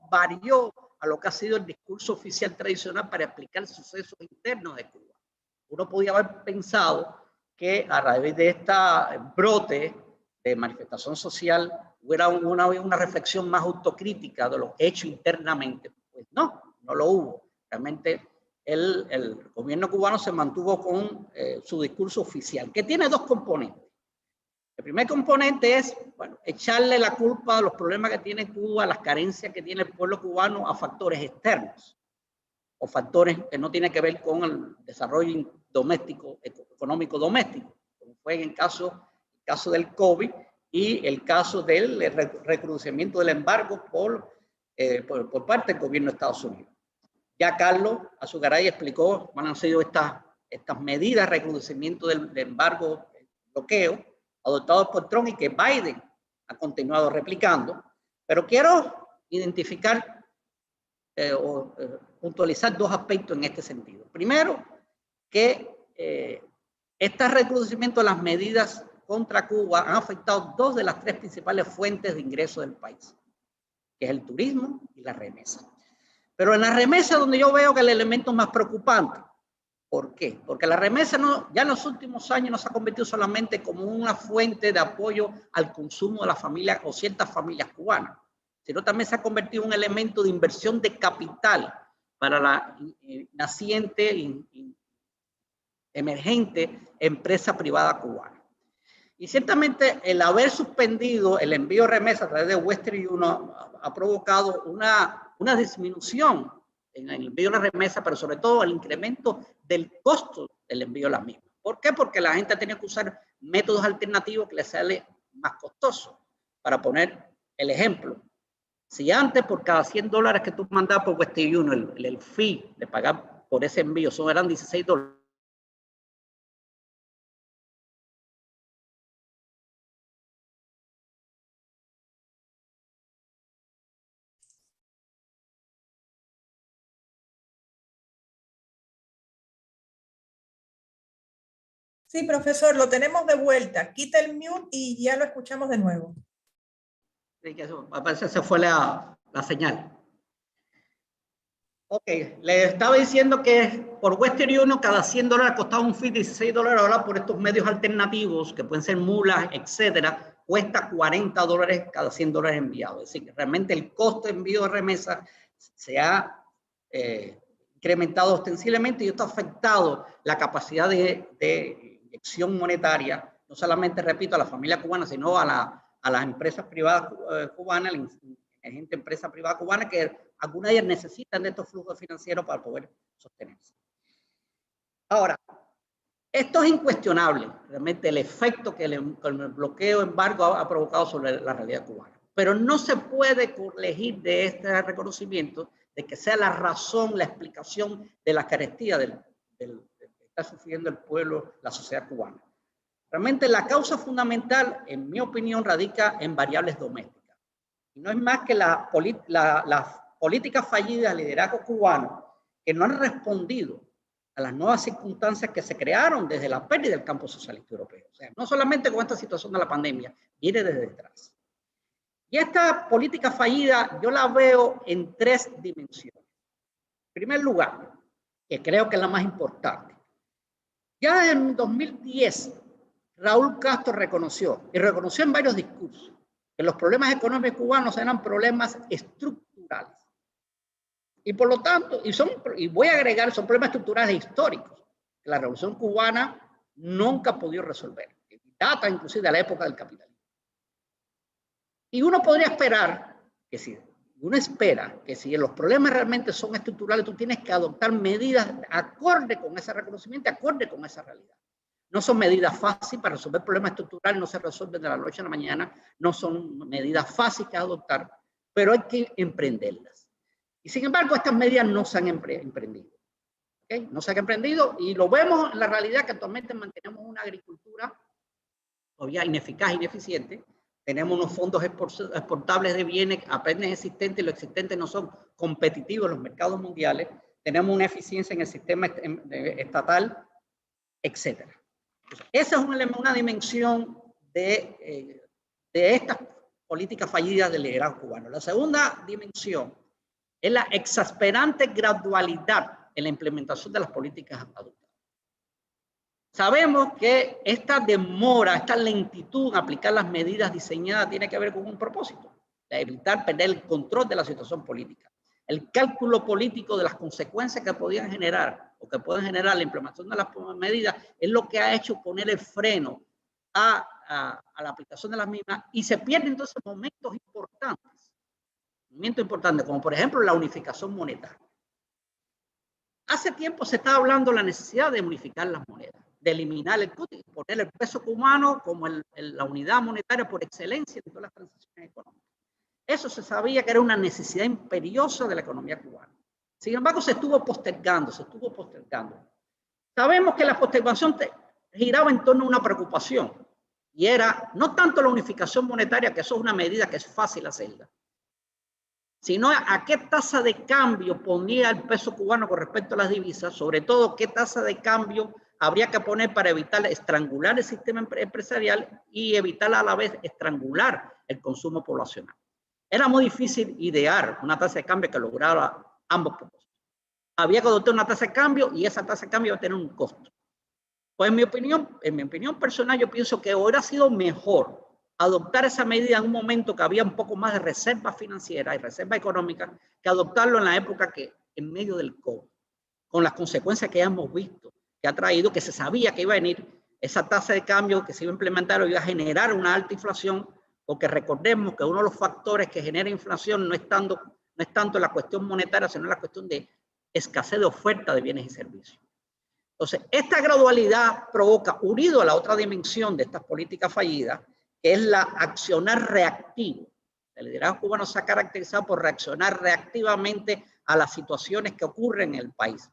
varió a lo que ha sido el discurso oficial tradicional para explicar sucesos internos de Cuba. Uno podía haber pensado que a través de esta brote de manifestación social hubiera una reflexión más autocrítica de los hechos internamente. Pues no lo hubo. Realmente el gobierno cubano se mantuvo con su discurso oficial, que tiene 2 componentes. El primer componente es, echarle la culpa de los problemas que tiene Cuba, las carencias que tiene el pueblo cubano a factores externos o factores que no tienen que ver con el desarrollo económico doméstico, como fue en el caso del COVID y el caso del recrudecimiento del embargo por parte del gobierno de Estados Unidos. Ya Carlos Zugaray explicó cuáles han sido estas medidas de recrudecimiento del embargo, el bloqueo, adoptados por Trump y que Biden ha continuado replicando. Pero quiero identificar o puntualizar 2 aspectos en este sentido. Primero, que este recrudecimiento de las medidas contra Cuba han afectado 2 de las 3 principales fuentes de ingreso del país, que es el turismo y la remesa. Pero en la remesa donde yo veo que el elemento más preocupante ¿Por qué? Porque la remesa ya en los últimos años no se ha convertido solamente como una fuente de apoyo al consumo de las familias o ciertas familias cubanas, sino también se ha convertido en un elemento de inversión de capital para la naciente, emergente empresa privada cubana. Y ciertamente el haber suspendido el envío de remesas a través de Western Union ha provocado una disminución en el envío de la remesa, pero sobre todo el incremento del costo del envío de la misma. ¿Por qué? Porque la gente ha tenido que usar métodos alternativos que les sale más costoso. Para poner el ejemplo, si antes por cada $100 que tú mandabas por Western Union, el fee de pagar por ese envío eran $16, Sí, profesor, lo tenemos de vuelta. Quita el mute y ya lo escuchamos de nuevo. Sí, que eso, a veces se fue la señal. Ok, le estaba diciendo que por Western Union cada $100 costaba un fee de $16. Ahora por estos medios alternativos, que pueden ser mulas, etcétera, cuesta $40 cada $100 enviados. Es decir, que realmente el costo de envío de remesa se ha incrementado ostensiblemente y esto ha afectado la capacidad de inyección monetaria, no solamente, repito, a la familia cubana, sino a las empresas privadas cubanas, la emergente empresa privada cubana, que algunas de ellas necesitan de estos flujos financieros para poder sostenerse. Ahora, esto es incuestionable, realmente el efecto que el bloqueo, embargo ha provocado sobre la realidad cubana. Pero no se puede corregir de este reconocimiento de que sea la razón, la explicación de la carestía que está sufriendo el pueblo, la sociedad cubana. Realmente la causa fundamental, en mi opinión, radica en variables domésticas. Y no es más que las políticas fallidas del liderazgo cubano que no han respondido a las nuevas circunstancias que se crearon desde la pérdida del campo socialista europeo. O sea, no solamente con esta situación de la pandemia, viene desde detrás. Y esta política fallida yo la veo en 3 dimensiones. En primer lugar, que creo que es la más importante. Ya en 2010, Raúl Castro reconoció en varios discursos, que los problemas económicos cubanos eran problemas estructurales. Y por lo tanto, y voy a agregar, son problemas estructurales históricos, que la Revolución Cubana nunca ha podido resolver. Data inclusive de la época del capitalismo. Y uno podría esperar que si los problemas realmente son estructurales, tú tienes que adoptar medidas acorde con ese reconocimiento, acorde con esa realidad. No son medidas fáciles para resolver problemas estructurales, no se resuelven de la noche a la mañana, no son medidas fáciles que adoptar, pero hay que emprenderlas. Y sin embargo, estas medidas no se han emprendido. ¿Okay? No se han emprendido y lo vemos en la realidad que actualmente mantenemos una agricultura todavía ineficaz, ineficiente. Tenemos unos fondos exportables de bienes apenas existentes y los existentes no son competitivos en los mercados mundiales. Tenemos una eficiencia en el sistema estatal, etc. Esa es una dimensión de estas políticas fallidas del liderazgo cubano. La segunda dimensión es la exasperante gradualidad en la implementación de las políticas adoptadas. Sabemos que esta demora, esta lentitud en aplicar las medidas diseñadas tiene que ver con un propósito, de evitar perder el control de la situación política. El cálculo político de las consecuencias que podían generar o que pueden generar la implementación de las medidas es lo que ha hecho poner el freno a la aplicación de las mismas y se pierden entonces momentos importantes, como por ejemplo la unificación monetaria. Hace tiempo se estaba hablando de la necesidad de unificar las monedas, de eliminar el cutis, poner el peso cubano como la unidad monetaria por excelencia de todas las transacciones económicas. Eso se sabía que era una necesidad imperiosa de la economía cubana. Sin embargo, se estuvo postergando. Sabemos que la postergación giraba en torno a una preocupación y era no tanto la unificación monetaria, que eso es una medida que es fácil hacerla, sino a qué tasa de cambio ponía el peso cubano con respecto a las divisas, sobre todo qué tasa de cambio habría que poner para evitar estrangular el sistema empresarial y evitar a la vez estrangular el consumo poblacional. Era muy difícil idear una tasa de cambio que lograra ambos propósitos. había que adoptar una tasa de cambio y esa tasa de cambio va a tener un costo. Pues en mi opinión personal, yo pienso que hubiera sido mejor adoptar esa medida en un momento que había un poco más de reserva financiera y reserva económica que adoptarlo en la época que en medio del COVID, con las consecuencias que ya hemos visto, que ha traído, que se sabía que iba a venir esa tasa de cambio que se iba a implementar o iba a generar una alta inflación, porque recordemos que uno de los factores que genera inflación no es tanto la cuestión monetaria, sino la cuestión de escasez de oferta de bienes y servicios. Entonces, esta gradualidad provoca, unido a la otra dimensión de estas políticas fallidas, que es la accionar reactivo. El liderazgo cubano se ha caracterizado por reaccionar reactivamente a las situaciones que ocurren en el país.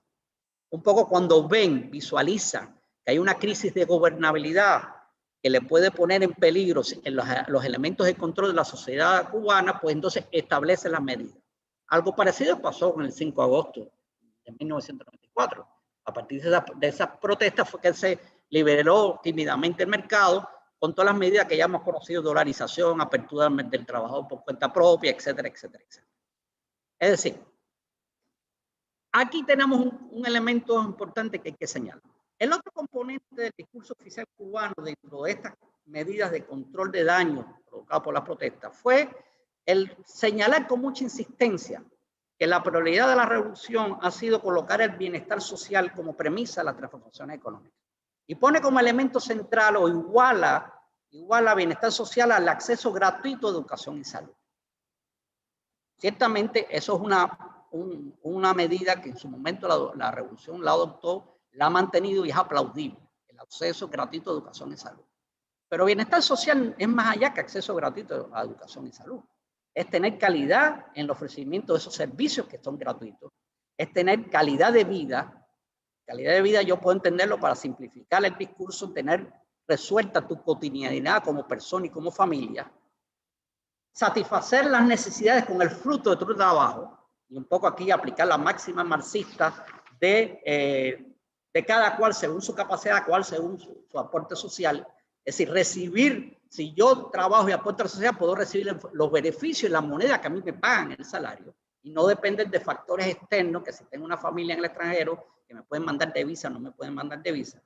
Un poco cuando visualizan que hay una crisis de gobernabilidad que le puede poner en peligro los elementos de control de la sociedad cubana, pues entonces establece las medidas. Algo parecido pasó con el 5 de agosto de 1994. A partir de esas protestas fue que se liberó tímidamente el mercado con todas las medidas que ya hemos conocido: dolarización, apertura del trabajador por cuenta propia, etcétera, etcétera, etcétera. Es decir, aquí tenemos un elemento importante que hay que señalar. El otro componente del discurso oficial cubano dentro de estas medidas de control de daño provocadas por las protestas fue el señalar con mucha insistencia que la prioridad de la revolución ha sido colocar el bienestar social como premisa de las transformaciones económicas. Y pone como elemento central o iguala bienestar social al acceso gratuito a educación y salud. Ciertamente eso es una medida que en su momento la revolución la adoptó, la ha mantenido y es aplaudible, el acceso gratuito a educación y salud. Pero bienestar social es más allá que acceso gratuito a educación y salud. Es tener calidad en el ofrecimiento de esos servicios que son gratuitos. Es tener calidad de vida. Calidad de vida yo puedo entenderlo para simplificar el discurso, tener resuelta tu cotidianidad como persona y como familia. Satisfacer las necesidades con el fruto de tu trabajo. Y un poco aquí aplicar la máxima marxista de cada cual según su capacidad, cual según su aporte social. Es decir, recibir, si yo trabajo y aporto a la sociedad, puedo recibir los beneficios y la moneda que a mí me pagan el salario. Y no dependen de factores externos, que si tengo una familia en el extranjero, que me pueden mandar de visa, no me pueden mandar de visa.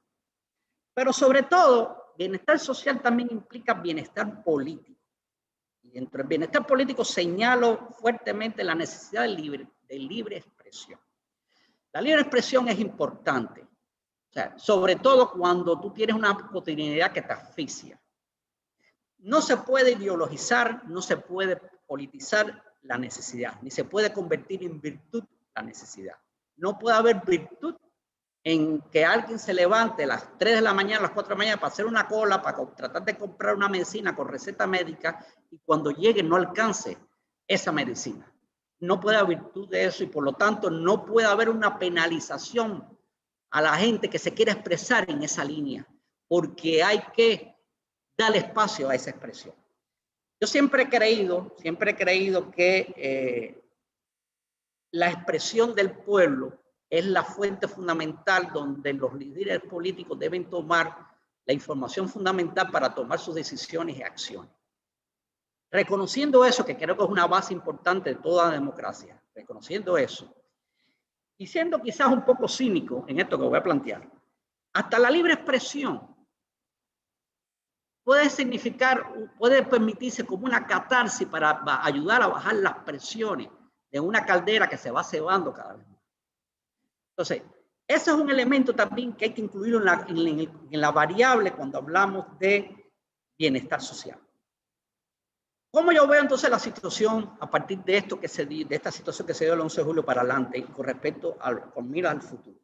Pero sobre todo, bienestar social también implica bienestar político. Y dentro del bienestar político señalo fuertemente la necesidad de libre expresión. La libre expresión es importante. O sea, sobre todo cuando tú tienes una cotidianidad que te asfixia. No se puede ideologizar, no se puede politizar la necesidad, ni se puede convertir en virtud la necesidad. No puede haber virtud en que alguien se levante a las 3 de la mañana, a las 4 de la mañana para hacer una cola, para tratar de comprar una medicina con receta médica y cuando llegue no alcance esa medicina. No puede haber virtud de eso y por lo tanto no puede haber una penalización a la gente que se quiera expresar en esa línea, porque hay que darle espacio a esa expresión. Yo siempre he creído que la expresión del pueblo es la fuente fundamental donde los líderes políticos deben tomar la información fundamental para tomar sus decisiones y acciones. Reconociendo eso, que creo que es una base importante de toda democracia, reconociendo eso, y siendo quizás un poco cínico en esto que voy a plantear, hasta la libre expresión puede significar, puede permitirse como una catarsis para ayudar a bajar las presiones de una caldera que se va cebando cada vez más. Entonces, ese es un elemento también que hay que incluir en la variable cuando hablamos de bienestar social. ¿Cómo yo veo entonces la situación a partir de esto de esta situación que se dio el 11 de julio para adelante y con respecto con miras al futuro?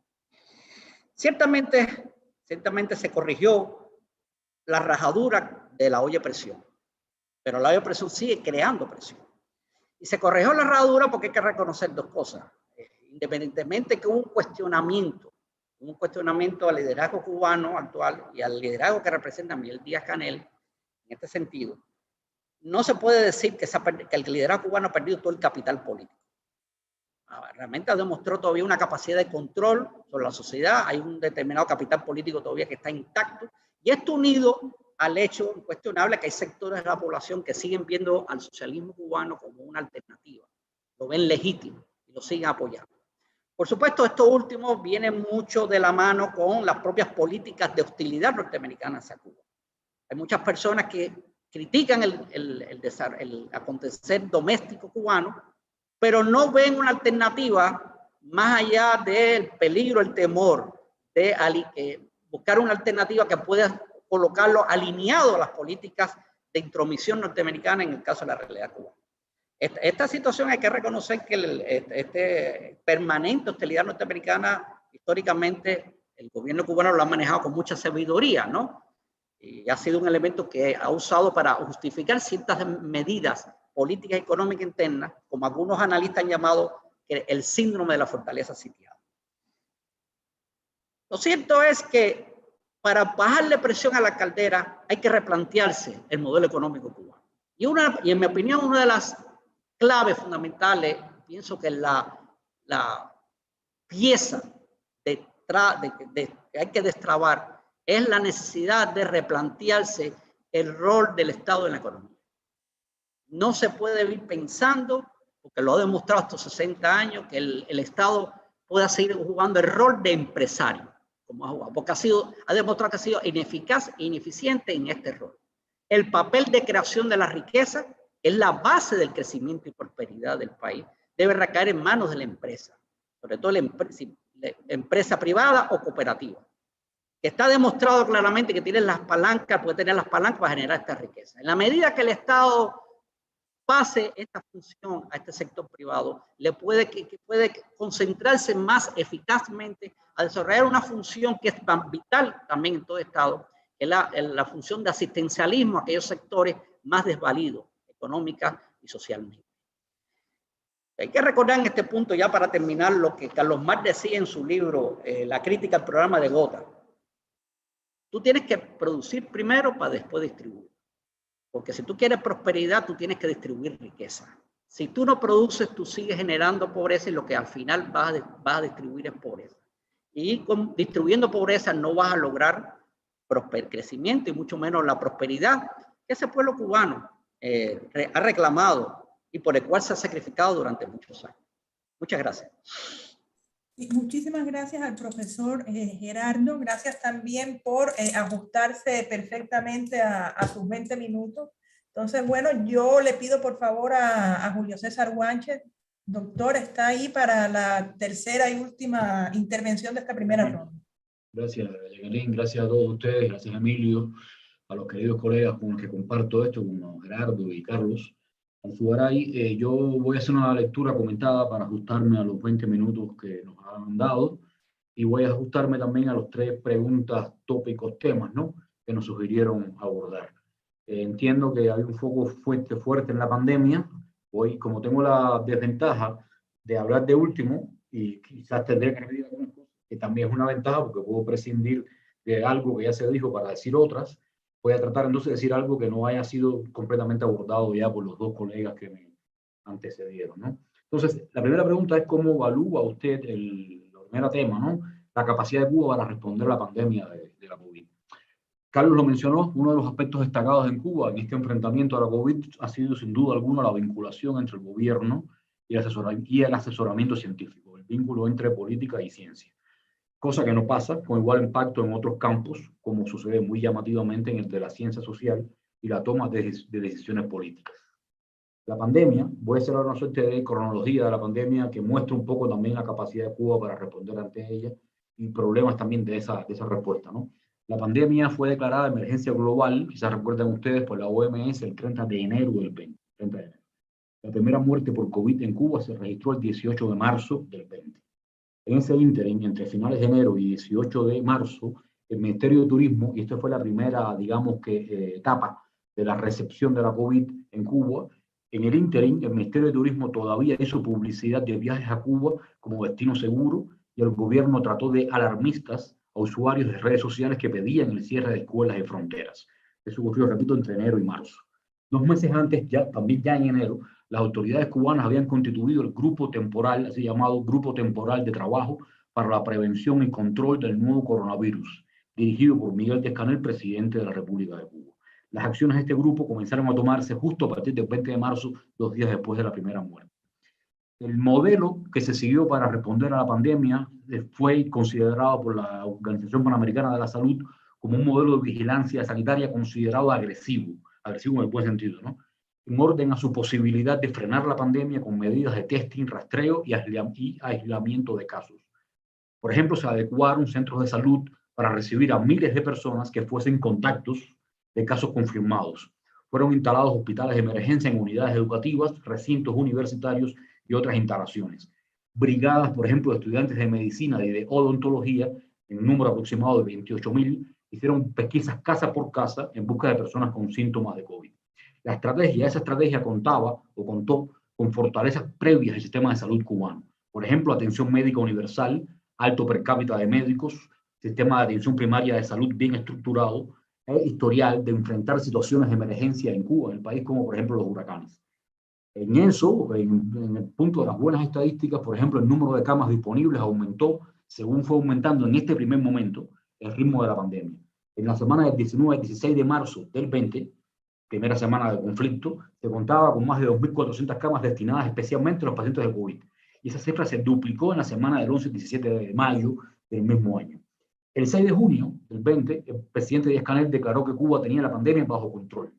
Ciertamente se corrigió la rajadura de la olla de presión, pero la olla de presión sigue creando presión. Y se corrigió la rajadura porque hay que reconocer dos cosas. Independientemente que hubo un cuestionamiento al liderazgo cubano actual y al liderazgo que representa Miguel Díaz-Canel en este sentido, no se puede decir que el liderazgo cubano ha perdido todo el capital político. Realmente ha demostrado todavía una capacidad de control sobre la sociedad, hay un determinado capital político todavía que está intacto, y esto unido al hecho incuestionable que hay sectores de la población que siguen viendo al socialismo cubano como una alternativa, lo ven legítimo y lo siguen apoyando. Por supuesto, esto último viene mucho de la mano con las propias políticas de hostilidad norteamericanas a Cuba. Hay muchas personas que critican el acontecer doméstico cubano, pero no ven una alternativa más allá del peligro, el temor de buscar una alternativa que pueda colocarlo alineado a las políticas de intromisión norteamericana en el caso de la realidad cubana. Esta situación hay que reconocer que este permanente hostilidad norteamericana, históricamente, el gobierno cubano lo ha manejado con mucha sabiduría, ¿no? Y ha sido un elemento que ha usado para justificar ciertas medidas políticas y económicas internas, como algunos analistas han llamado el síndrome de la fortaleza sitiada. Lo cierto es que para bajarle presión a la caldera hay que replantearse el modelo económico cubano. Y en mi opinión, una de las claves fundamentales, pienso que la pieza que hay que destrabar es la necesidad de replantearse el rol del Estado en la economía. No se puede ir pensando, porque lo ha demostrado estos 60 años, que el Estado pueda seguir jugando el rol de empresario, como ha jugado, porque ha demostrado que ha sido ineficaz e ineficiente en este rol. El papel de creación de la riqueza es la base del crecimiento y prosperidad del país. Debe recaer en manos de la empresa, sobre todo la empresa privada o cooperativa, que está demostrado claramente que tiene las palancas, puede tener las palancas para generar esta riqueza. En la medida que el Estado pase esta función a este sector privado, puede concentrarse más eficazmente a desarrollar una función que es tan vital también en todo Estado, que es la función de asistencialismo a aquellos sectores más desvalidos, económica y socialmente. Hay que recordar en este punto, ya para terminar, lo que Carlos Marx decía en su libro La crítica al programa de Gotha. Tú tienes que producir primero para después distribuir. Porque si tú quieres prosperidad, tú tienes que distribuir riqueza. Si tú no produces, tú sigues generando pobreza y lo que al final vas a distribuir es pobreza. Y distribuyendo pobreza no vas a lograr crecimiento y mucho menos la prosperidad que ese pueblo cubano ha reclamado y por el cual se ha sacrificado durante muchos años. Muchas gracias. Y muchísimas gracias al profesor Gerardo. Gracias también por ajustarse perfectamente a sus 20 minutos. Entonces, bueno, yo le pido por favor a Julio César Guanche. Doctor, está ahí para la tercera y última intervención de esta primera ronda. Gracias, Jacqueline. Gracias a todos ustedes. Gracias, Emilio. A los queridos colegas con los que comparto esto, como Gerardo y Carlos Alzugaray. Yo voy a hacer una lectura comentada para ajustarme a los 20 minutos que nos han dado y voy a ajustarme también a los 3 preguntas, tópicos, temas, ¿no?, que nos sugirieron abordar. Entiendo que hay un foco fuerte en la pandemia. Hoy, como tengo la desventaja de hablar de último, y quizás tendré que repetir algunas cosas, que también es una ventaja porque puedo prescindir de algo que ya se dijo para decir otras, voy a tratar entonces de decir algo que no haya sido completamente abordado ya por los 2 colegas que me antecedieron, ¿no? Entonces, la primera pregunta es cómo evalúa usted el primer tema, ¿no?, la capacidad de Cuba para responder a la pandemia de la COVID. Carlos lo mencionó, uno de los aspectos destacados en Cuba en este enfrentamiento a la COVID ha sido sin duda alguna la vinculación entre el gobierno y el asesoramiento científico, el vínculo entre política y ciencia. Cosa que no pasa con igual impacto en otros campos, como sucede muy llamativamente en el de la ciencia social y la toma de decisiones políticas. La pandemia, voy a hacer ahora una suerte de cronología de la pandemia que muestra un poco también la capacidad de Cuba para responder ante ella y problemas también de esa respuesta, ¿no? La pandemia fue declarada emergencia global, quizás recuerden ustedes, por la OMS el 30 de enero del 20. 30 de enero. La primera muerte por COVID en Cuba se registró el 18 de marzo del 20. En ese ínterin, entre finales de enero y 18 de marzo, el Ministerio de Turismo, y esta fue la primera, digamos que, etapa de la recepción de la COVID en Cuba, en el ínterin, el Ministerio de Turismo todavía hizo publicidad de viajes a Cuba como destino seguro y el gobierno trató de alarmistas a usuarios de redes sociales que pedían el cierre de escuelas y fronteras. Eso ocurrió, repito, entre enero y marzo. 2 meses antes, también en enero, las autoridades cubanas habían constituido el grupo temporal, así llamado Grupo Temporal de Trabajo para la Prevención y Control del Nuevo Coronavirus, dirigido por Miguel Díaz-Canel, presidente de la República de Cuba. Las acciones de este grupo comenzaron a tomarse justo a partir del 20 de marzo, 2 días después de la primera muerte. El modelo que se siguió para responder a la pandemia fue considerado por la Organización Panamericana de la Salud como un modelo de vigilancia sanitaria considerado agresivo en el buen sentido, ¿no? En orden a su posibilidad de frenar la pandemia con medidas de testing, rastreo y aislamiento de casos. Por ejemplo, se adecuaron centros de salud para recibir a miles de personas que fuesen contactos de casos confirmados. Fueron instalados hospitales de emergencia en unidades educativas, recintos universitarios y otras instalaciones. Brigadas, por ejemplo, de estudiantes de medicina y de odontología, en número aproximado de 28.000, hicieron pesquisas casa por casa en busca de personas con síntomas de COVID. Esa estrategia contó con fortalezas previas del sistema de salud cubano. Por ejemplo, atención médica universal, alto per cápita de médicos, sistema de atención primaria de salud bien estructurado, historial de enfrentar situaciones de emergencia en Cuba, en el país, como por ejemplo los huracanes. En eso, en el punto de las buenas estadísticas, por ejemplo, el número de camas disponibles aumentó según fue aumentando en este primer momento el ritmo de la pandemia. En la semana del 19 al 16 de marzo del 20, primera semana de conflicto, se contaba con más de 2.400 camas destinadas especialmente a los pacientes de COVID. Y esa cifra se duplicó en la semana del 11 al 17 de mayo del mismo año. El 6 de junio del 20, el presidente Díaz-Canel declaró que Cuba tenía la pandemia bajo control,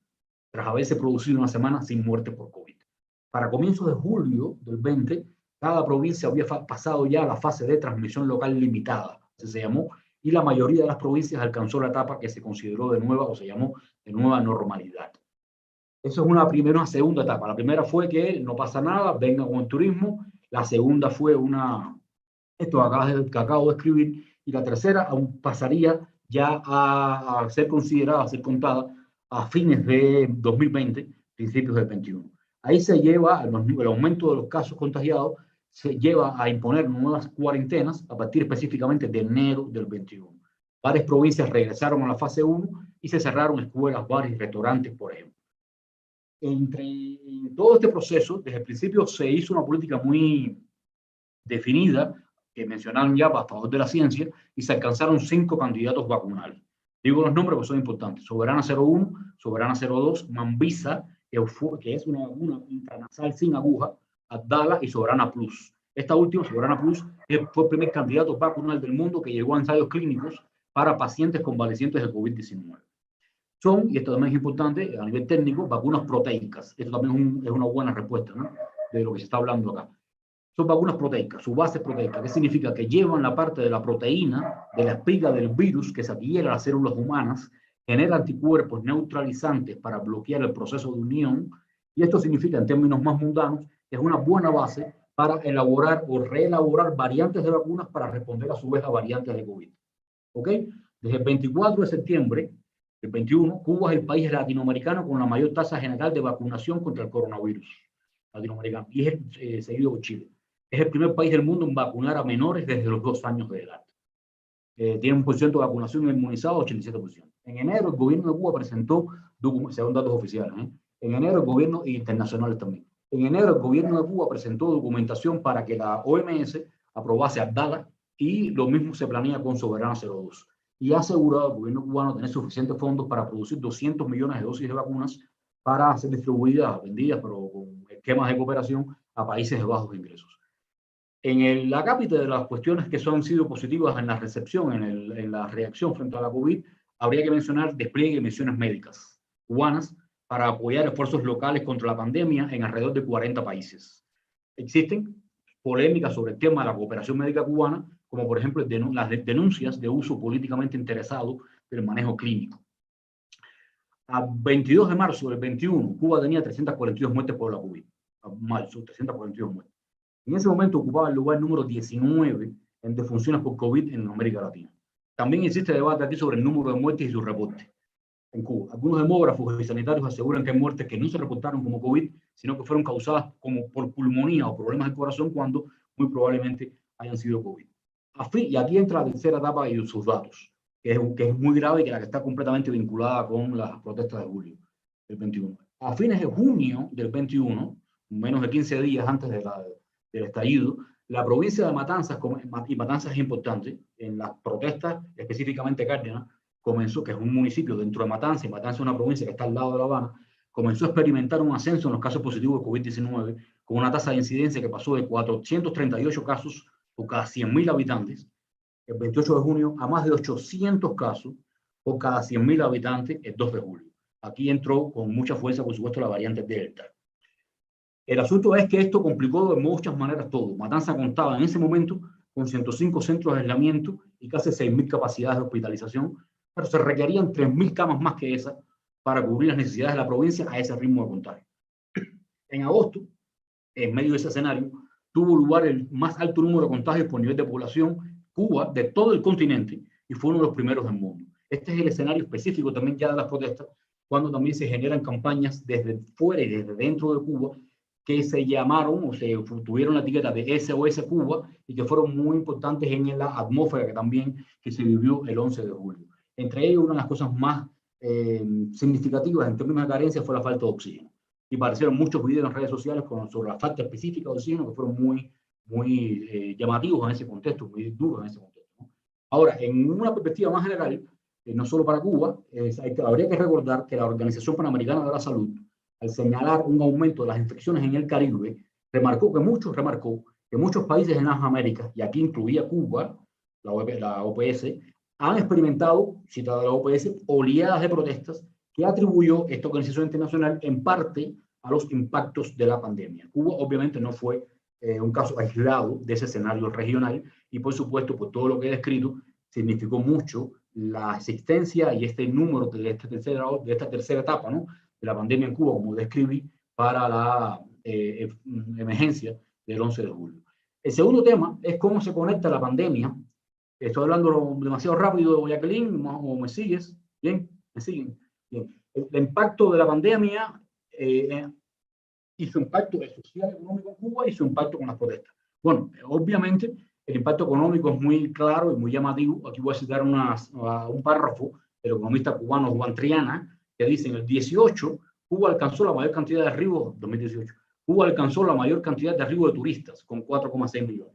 tras haberse producido una semana sin muerte por COVID. Para comienzos de julio del 20, cada provincia había pasado ya a la fase de transmisión local limitada, se llamó, y la mayoría de las provincias alcanzó la etapa que se consideró de nueva, o se llamó de nueva normalidad. Eso es una segunda etapa. La primera fue que no pasa nada, venga con el turismo. La segunda fue esto que acabo de escribir. Y la tercera aún pasaría ya a ser considerada, a ser contada a fines de 2020, principios del 21. Ahí se lleva, el aumento de los casos contagiados, se lleva a imponer nuevas cuarentenas a partir específicamente de enero del 21. Varias provincias regresaron a la fase 1 y se cerraron escuelas, bares y restaurantes, por ejemplo. En todo este proceso, desde el principio se hizo una política muy definida, que mencionaron ya a favor de la ciencia, y se alcanzaron 5 candidatos vacunales. Digo los nombres porque son importantes: Soberana 01, Soberana 02, Mambisa, que es una intranasal sin aguja, Abdala y Soberana Plus. Esta última, Soberana Plus, fue el primer candidato vacunal del mundo que llegó a ensayos clínicos para pacientes convalecientes de COVID-19. Son, y esto también es importante a nivel técnico, vacunas proteicas. Esto también es una buena respuesta, ¿no?, de lo que se está hablando acá. Son vacunas proteicas, su base es proteica. ¿Qué significa? Que llevan la parte de la proteína de la espiga del virus que se adhiere a las células humanas, genera anticuerpos neutralizantes para bloquear el proceso de unión, y esto significa, en términos más mundanos, que es una buena base para elaborar o reelaborar variantes de vacunas para responder a su vez a variantes de COVID. ¿Ok? Desde el 24 de septiembre del 21, Cuba es el país latinoamericano con la mayor tasa general de vacunación contra el coronavirus latinoamericano, y es seguido por Chile. Es el primer país del mundo en vacunar a menores desde los 2 años de edad. Tiene un porcentaje de vacunación inmunizado 87%. En enero, el gobierno de Cuba presentó, según datos oficiales, en enero el gobierno, e internacionales también, en enero el gobierno de Cuba presentó documentación para que la OMS aprobase Abdala, y lo mismo se planea con Soberana 02. Y ha asegurado al gobierno cubano tener suficientes fondos para producir 200 millones de dosis de vacunas para ser distribuidas, vendidas, pero con esquemas de cooperación a países de bajos ingresos. En el acápite de las cuestiones que han sido positivas en la recepción, en la reacción frente a la COVID, habría que mencionar despliegue de misiones médicas cubanas para apoyar esfuerzos locales contra la pandemia en alrededor de 40 países. Existen polémicas sobre el tema de la cooperación médica cubana, como por ejemplo las denuncias de uso políticamente interesado del manejo clínico. A 22 de marzo del 21, Cuba tenía 342 muertes por la COVID. A marzo, 342 muertes. En ese momento ocupaba el lugar número 19 en defunciones por COVID en América Latina. También existe debate aquí sobre el número de muertes y su reporte en Cuba. Algunos demógrafos y sanitarios aseguran que hay muertes que no se reportaron como COVID, sino que fueron causadas como por pulmonía o problemas del corazón, cuando muy probablemente hayan sido COVID. Y aquí entra la tercera etapa y sus datos, que es muy grave y que está completamente vinculada con las protestas de julio del 21. A fines de junio del 21, menos de 15 días antes del estallido, la provincia de Matanzas, y Matanzas es importante, en las protestas, específicamente Cárdenas, comenzó, que es un municipio dentro de Matanzas, y Matanzas es una provincia que está al lado de La Habana, comenzó a experimentar un ascenso en los casos positivos de COVID-19 con una tasa de incidencia que pasó de 438 casos por cada 100.000 habitantes el 28 de junio a más de 800 casos por cada 100.000 habitantes el 2 de julio. Aquí entró con mucha fuerza, por supuesto, la variante Delta. El asunto es que esto complicó de muchas maneras todo. Matanzas contaba en ese momento con 105 centros de aislamiento y casi 6.000 capacidades de hospitalización, pero se requerían 3.000 camas más que esas para cubrir las necesidades de la provincia a ese ritmo de contagio. En agosto, en medio de ese escenario, tuvo lugar el más alto número de contagios por nivel de población, Cuba, de todo el continente, y fue uno de los primeros del mundo. Este es el escenario específico también ya de las protestas, cuando también se generan campañas desde fuera y desde dentro de Cuba, que se llamaron o se tuvieron la etiqueta de SOS Cuba y que fueron muy importantes en la atmósfera que se vivió el 11 de julio. Entre ellos, una de las cosas más significativas en términos de carencia fue la falta de oxígeno. Y aparecieron muchos videos en redes sociales sobre la falta específica de oxígeno que fueron muy llamativos en ese contexto, muy duros en ese contexto, ¿no? Ahora, en una perspectiva más general, no solo para Cuba, habría que recordar que la Organización Panamericana de la Salud, al señalar un aumento de las infecciones en el Caribe, remarcó que muchos países en las Américas, y aquí incluía Cuba, la OPS, han experimentado, citada la OPS, oleadas de protestas que atribuyó esta organización internacional en parte a los impactos de la pandemia. Cuba obviamente no fue un caso aislado de ese escenario regional y por supuesto por todo lo que he descrito significó mucho la existencia y este número de esta tercera etapa, ¿no?, de la pandemia en Cuba, como describí, para la emergencia del 11 de julio. El segundo tema es cómo se conecta la pandemia. Estoy hablando demasiado rápido, Jacqueline, o me sigues. Bien, me siguen. Bien. El impacto de la pandemia y su impacto social, económico en Cuba y su impacto con las protestas. Bueno, obviamente el impacto económico es muy claro y muy llamativo. Aquí voy a citar un párrafo del economista cubano Juan Triana, que dice: en el 18, Cuba alcanzó la mayor cantidad de arribo, 2018, Cuba alcanzó la mayor cantidad de arribo de turistas, con 4,6 millones.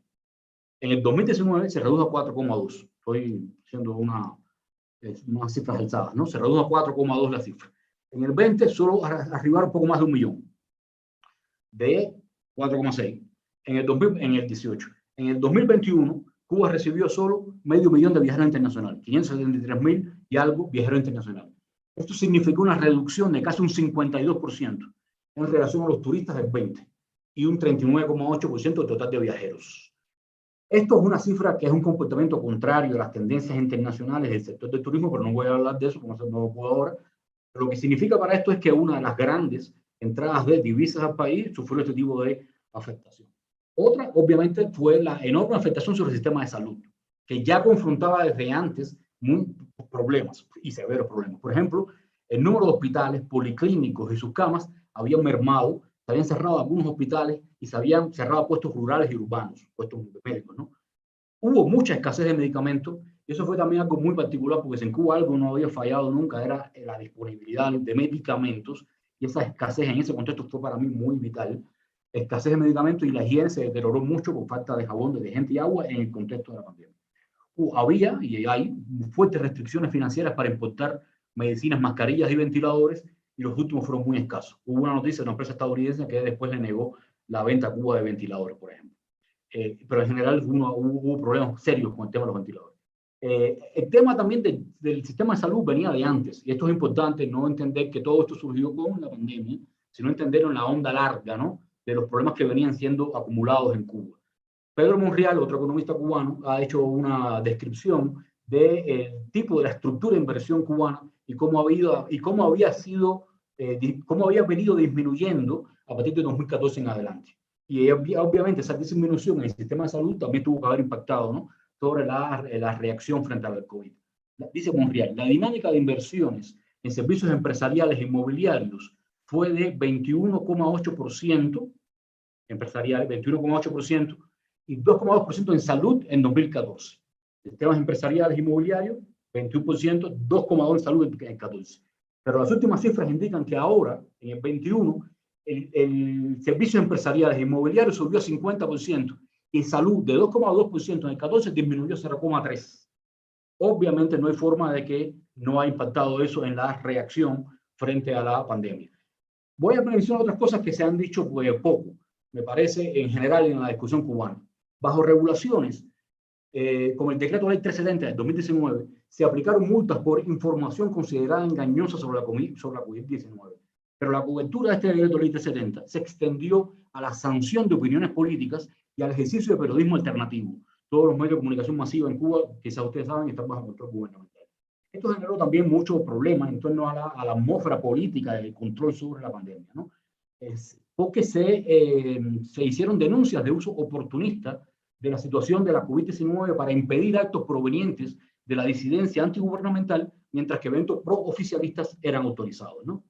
En el 2019 se redujo a 4,2. Estoy haciendo unas cifras alzadas, ¿no? Se redujo a 4,2 la cifra. En el 20 solo arribaron un poco más de 1 millón. De 4,6 en el 18. En el 2021, Cuba recibió solo 500,000 de viajeros internacionales, 573,000 y algo viajeros internacionales. Esto significó una reducción de casi un 52% en relación a los turistas del 20 y un 39,8% del total de viajeros. Esto es una cifra que es un comportamiento contrario a las tendencias internacionales del sector del turismo, pero no voy a hablar de eso, como no lo puedo ahora. Pero lo que significa para esto es que una de las grandes entradas de divisas al país sufrió este tipo de afectación. Otra, obviamente, fue la enorme afectación sobre el sistema de salud, que ya confrontaba desde antes muchos problemas y severos problemas. Por ejemplo, el número de hospitales, policlínicos y sus camas habían mermado, se habían cerrado algunos hospitales y se habían cerrado puestos rurales y urbanos, puestos médicos, ¿no? Hubo mucha escasez de medicamentos y eso fue también algo muy particular porque si en Cuba algo no había fallado nunca era la disponibilidad de medicamentos, y esa escasez en ese contexto fue para mí muy vital. Escasez de medicamentos y la higiene se deterioró mucho por falta de jabón, de detergente y agua en el contexto de la pandemia. Había y hay fuertes restricciones financieras para importar medicinas, mascarillas y ventiladores, y los últimos fueron muy escasos. Hubo una noticia de una empresa estadounidense que después le negó la venta a Cuba de ventiladores, por ejemplo. Pero en general hubo problemas serios con el tema de los ventiladores. El tema también del sistema de salud venía de antes, y esto es importante, no entender que todo esto surgió con la pandemia, sino entenderlo en la onda larga, ¿no?, de los problemas que venían siendo acumulados en Cuba. Pedro Monreal, otro economista cubano, ha hecho una descripción del tipo de la estructura de inversión cubana y cómo había venido disminuyendo a partir de 2014 en adelante. Y obviamente esa disminución en el sistema de salud también tuvo que haber impactado, ¿no?, sobre la reacción frente al COVID. Dice Monreal, la dinámica de inversiones en servicios empresariales e inmobiliarios fue de 21,8% empresarial, 21,8%, y 2,2% en salud en 2014. Sistemas empresariales e inmobiliarios, 21%, 2,2% en salud en 2014. Pero las últimas cifras indican que ahora, en el 21, el servicio empresariales e inmobiliarios subió a 50%, y salud de 2,2% en el 14 disminuyó a 0,3%. Obviamente no hay forma de que no haya impactado eso en la reacción frente a la pandemia. Voy a mencionar otras cosas que se han dicho poco. me parece, en general en la discusión cubana. Bajo regulaciones, como el decreto ley 370 de 2019, se aplicaron multas por información considerada engañosa sobre la COVID-19. Pero la cobertura de este decreto ley 370 se extendió a la sanción de opiniones políticas y al ejercicio de periodismo alternativo. Todos los medios de comunicación masiva en Cuba, quizás ustedes saben, están bajo control gubernamental. Esto generó también muchos problemas en torno a la atmósfera política del control sobre la pandemia, ¿no? Porque se hicieron denuncias de uso oportunista de la situación de la COVID-19 para impedir actos provenientes de la disidencia antigubernamental, mientras que eventos pro-oficialistas eran autorizados, ¿no?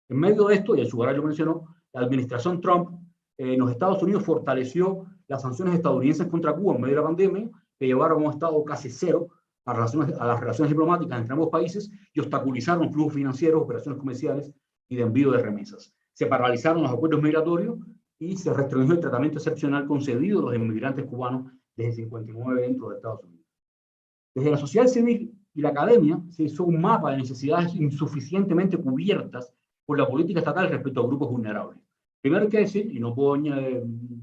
En medio de esto, y el Sugaray lo mencionó, la administración Trump en los Estados Unidos fortaleció las sanciones estadounidenses contra Cuba en medio de la pandemia, que llevaron a un estado casi cero a las relaciones diplomáticas entre ambos países y obstaculizaron flujos financieros, operaciones comerciales y de envío de remesas. Se paralizaron los acuerdos migratorios y se restringió el tratamiento excepcional concedido a los inmigrantes cubanos desde el 59 dentro de Estados Unidos. Desde la sociedad civil y la academia se hizo un mapa de necesidades insuficientemente cubiertas por la política estatal respecto a grupos vulnerables. Primero hay que decir, y no puedo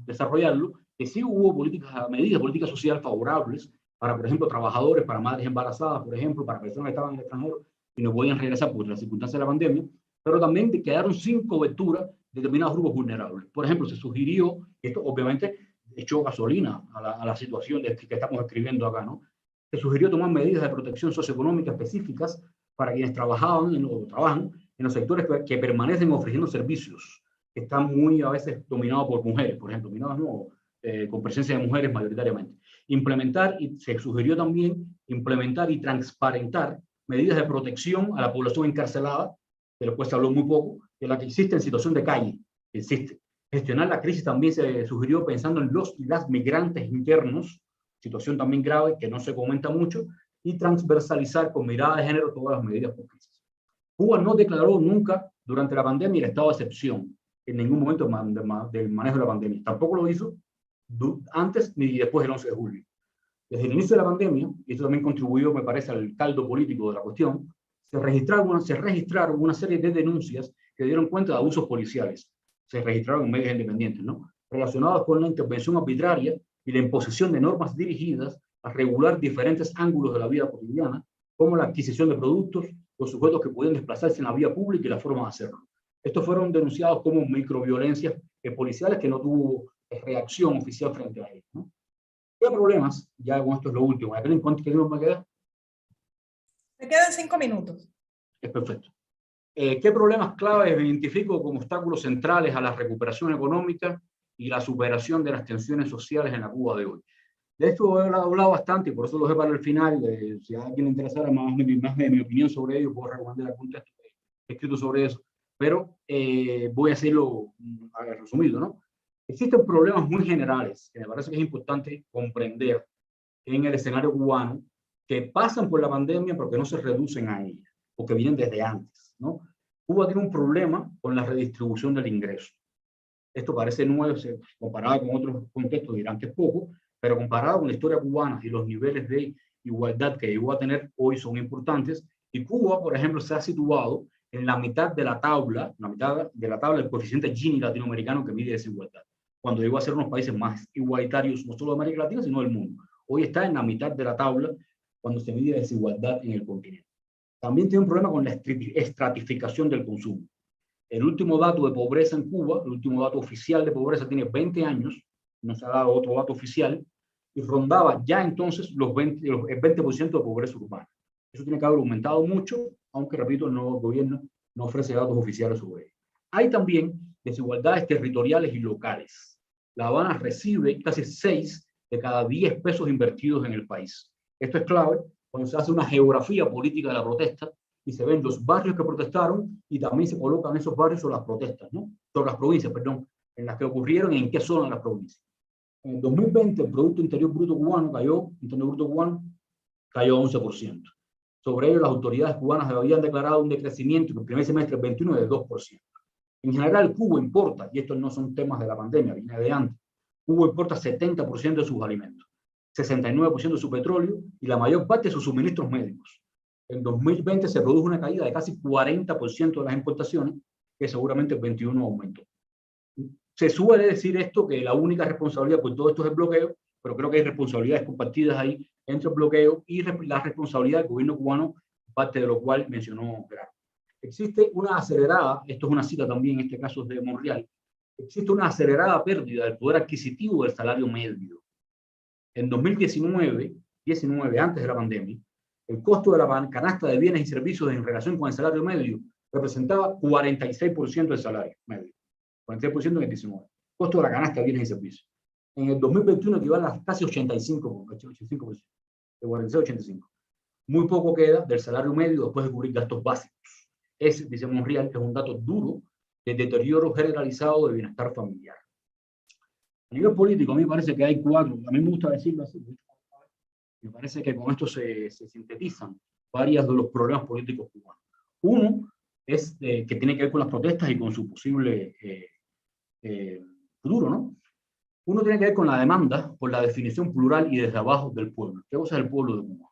desarrollarlo, que sí hubo medidas de política social favorables para, por ejemplo, trabajadores, para madres embarazadas, por ejemplo, para personas que estaban en el extranjero y no podían regresar por las circunstancias de la pandemia, pero también quedaron sin cobertura determinados grupos vulnerables. Por ejemplo, se sugirió, y esto obviamente echó gasolina a la situación que estamos escribiendo acá, ¿no? Se sugirió tomar medidas de protección socioeconómica específicas para quienes trabajaban o trabajan en los sectores que permanecen ofreciendo servicios que están muy a veces dominados por mujeres, por ejemplo, con presencia de mujeres mayoritariamente. Se sugirió también implementar y transparentar medidas de protección a la población encarcelada, de lo cual se habló muy poco, de la que existe en situación de calle, que existe. Gestionar la crisis también se sugirió pensando en los y las migrantes internos, situación también grave que no se comenta mucho, y transversalizar con mirada de género todas las medidas por crisis. Cuba no declaró nunca durante la pandemia el estado de excepción, en ningún momento del manejo de la pandemia. Tampoco lo hizo antes ni después del 11 de julio. Desde el inicio de la pandemia, y esto también contribuyó, me parece, al caldo político de la cuestión, se registraron una serie de denuncias que dieron cuenta de abusos policiales. Se registraron en medios independientes, ¿no? Relacionados con la intervención arbitraria y la imposición de normas dirigidas a regular diferentes ángulos de la vida cotidiana, como la adquisición de productos, los sujetos que podían desplazarse en la vía pública y la forma de hacerlo. Estos fueron denunciados como microviolencias policiales que no tuvo reacción oficial frente a ellos, ¿no? ¿Qué problemas? Ya con esto es lo último. ¿Cuánto tiempo me queda? Me quedan 5 minutos. Es perfecto. ¿Qué problemas claves identifico como obstáculos centrales a la recuperación económica y la superación de las tensiones sociales en la Cuba de hoy? De esto he hablado bastante y por eso lo dejé para el final. Si a alguien le interesara más de mi opinión sobre ello, puedo recomendar algún texto escrito sobre eso. Pero voy a hacerlo resumido, ¿no? Existen problemas muy generales que me parece que es importante comprender en el escenario cubano que pasan por la pandemia pero que no se reducen a ella, porque vienen desde antes, ¿no? Cuba tiene un problema con la redistribución del ingreso. Esto parece nuevo, comparado con otros contextos dirán que es poco, pero comparado con la historia cubana y los niveles de igualdad que llegó a tener hoy son importantes. Y Cuba, por ejemplo, se ha situado en la mitad de la tabla, del coeficiente Gini latinoamericano que mide desigualdad, cuando llegó a ser unos países más igualitarios, no solo de América Latina, sino del mundo. Hoy está en la mitad de la tabla cuando se mide desigualdad en el continente. También tiene un problema con la estratificación del consumo. El último dato de pobreza en Cuba, el último dato oficial de pobreza tiene 20 años, no se ha dado otro dato oficial, y rondaba ya entonces el 20% de pobreza urbana. Eso tiene que haber aumentado mucho, aunque, repito, el nuevo gobierno no ofrece datos oficiales sobre ello. Hay también desigualdades territoriales y locales. La Habana recibe casi 6 de cada 10 pesos invertidos en el país. Esto es clave cuando se hace una geografía política de la protesta y se ven los barrios que protestaron y también se colocan esos barrios sobre las protestas, ¿no? Sobre las provincias, perdón, en las que ocurrieron y en qué zona de las provincias. En el 2020 el Producto Interior Bruto cubano cayó 11%. Sobre ello las autoridades cubanas habían declarado un decrecimiento en el primer semestre del 21 de 2%. En general Cuba importa, y estos no son temas de la pandemia, viene de antes, Cuba importa 70% de sus alimentos, 69% de su petróleo y la mayor parte de sus suministros médicos. En 2020 se produjo una caída de casi 40% de las importaciones, que seguramente el 21 aumentó. Se suele decir esto, que la única responsabilidad por todo esto es el bloqueo, pero creo que hay responsabilidades compartidas ahí entre el bloqueo y la responsabilidad del gobierno cubano, parte de lo cual mencionó Gerardo. Existe una acelerada, esto es una cita también, en este caso es de Monreal, existe una acelerada pérdida del poder adquisitivo del salario medio. En 2019, antes de la pandemia, el costo de la canasta de bienes y servicios en relación con el salario medio representaba 46% del salario medio. 46% en el 19. Costo de la canasta de bienes y servicios. En el 2021 equivale a casi 85%. De 46 a 85. Muy poco queda del salario medio después de cubrir gastos básicos. Ese, dice Monreal, es un dato duro de deterioro generalizado del bienestar familiar. A nivel político, a mí me parece que hay cuatro, a mí me gusta decirlo así, me parece que con esto se sintetizan varios de los problemas políticos cubanos. Uno es que tiene que ver con las protestas y con su posible futuro, ¿no? Uno tiene que ver con la demanda por la definición plural y desde abajo del pueblo. ¿Qué cosa es el pueblo de Cuba?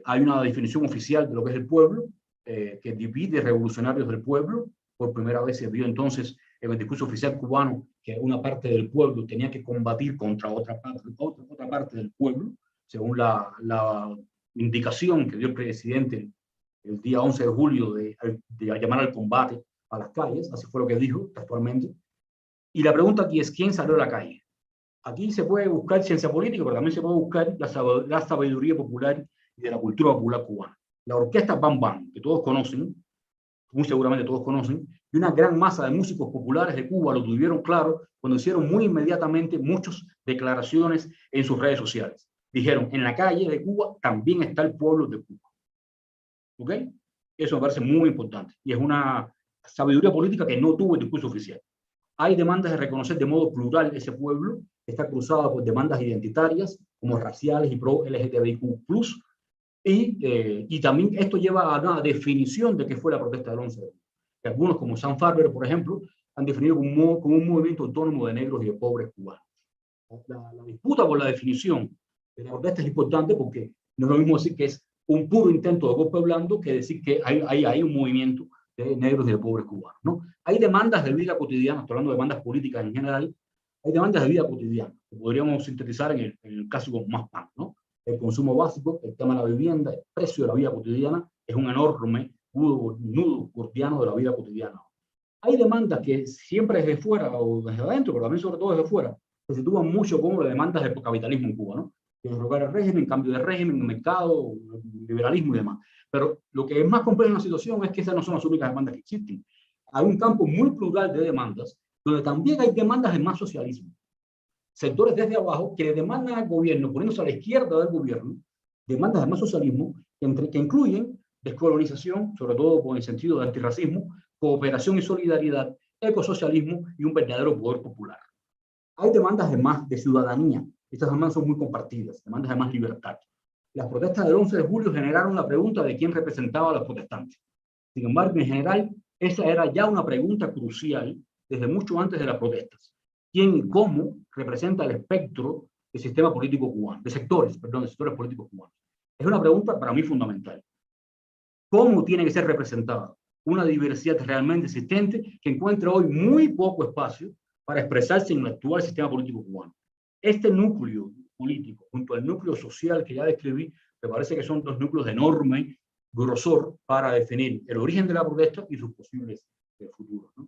Hay una definición oficial de lo que es el pueblo, que divide revolucionarios del pueblo. Por primera vez se vio entonces en el discurso oficial cubano que una parte del pueblo tenía que combatir contra otra parte del pueblo, según la indicación que dio el presidente el día 11 de julio de llamar al combate a las calles. Así fue lo que dijo textualmente. Y la pregunta aquí es, ¿quién salió a la calle? Aquí se puede buscar ciencia política, pero también se puede buscar la sabiduría popular y de la cultura popular cubana. La orquesta Bam Bam, que todos conocen, muy seguramente todos conocen, y una gran masa de músicos populares de Cuba lo tuvieron claro cuando hicieron muy inmediatamente muchas declaraciones en sus redes sociales. Dijeron, en la calle de Cuba también está el pueblo de Cuba. ¿Ok? Eso me parece muy importante. Y es una sabiduría política que no tuvo el discurso oficial. Hay demandas de reconocer de modo plural ese pueblo, que está cruzado por demandas identitarias, como raciales y pro-LGTBIQ+, y también esto lleva a una definición de qué fue la protesta del 11 de julio. Algunos, como Sam Farber, por ejemplo, han definido como un movimiento autónomo de negros y de pobres cubanos. La disputa por la definición de la protesta es importante porque no es lo mismo decir que es un puro intento de golpe blando que decir que hay un movimiento de negros y de pobres cubanos, ¿no? Hay demandas de vida cotidiana, estoy hablando de demandas políticas en general, hay demandas de vida cotidiana, que podríamos sintetizar en el caso con más pan, ¿no? El consumo básico, el tema de la vivienda, el precio de la vida cotidiana, es un enorme nudo gordiano de la vida cotidiana. Hay demandas que siempre desde fuera o desde adentro, pero también sobre todo desde fuera, se sitúan mucho como demandas del capitalismo en Cuba, ¿no? Derrocar el régimen, cambio de régimen, mercado, liberalismo y demás. Pero lo que es más complejo en la situación es que esas no son las únicas demandas que existen. Hay un campo muy plural de demandas, donde también hay demandas de más socialismo. Sectores desde abajo que le demandan al gobierno, poniéndose a la izquierda del gobierno, demandas de más socialismo, que incluyen descolonización, sobre todo con el sentido de antirracismo, cooperación y solidaridad, ecosocialismo y un verdadero poder popular. Hay demandas de más de ciudadanía. Estas demandas son muy compartidas, demandas de más libertad. Las protestas del 11 de julio generaron la pregunta de quién representaba a los protestantes. Sin embargo, en general, esa era ya una pregunta crucial desde mucho antes de las protestas. ¿Quién y cómo representa el espectro del sistema político cubano, de sectores políticos cubanos? Es una pregunta para mí fundamental. ¿Cómo tiene que ser representada una diversidad realmente existente que encuentra hoy muy poco espacio para expresarse en el actual sistema político cubano? Este núcleo político, junto al núcleo social que ya describí, me parece que son dos núcleos de enorme grosor para definir el origen de la protesta y sus posibles futuros, ¿no?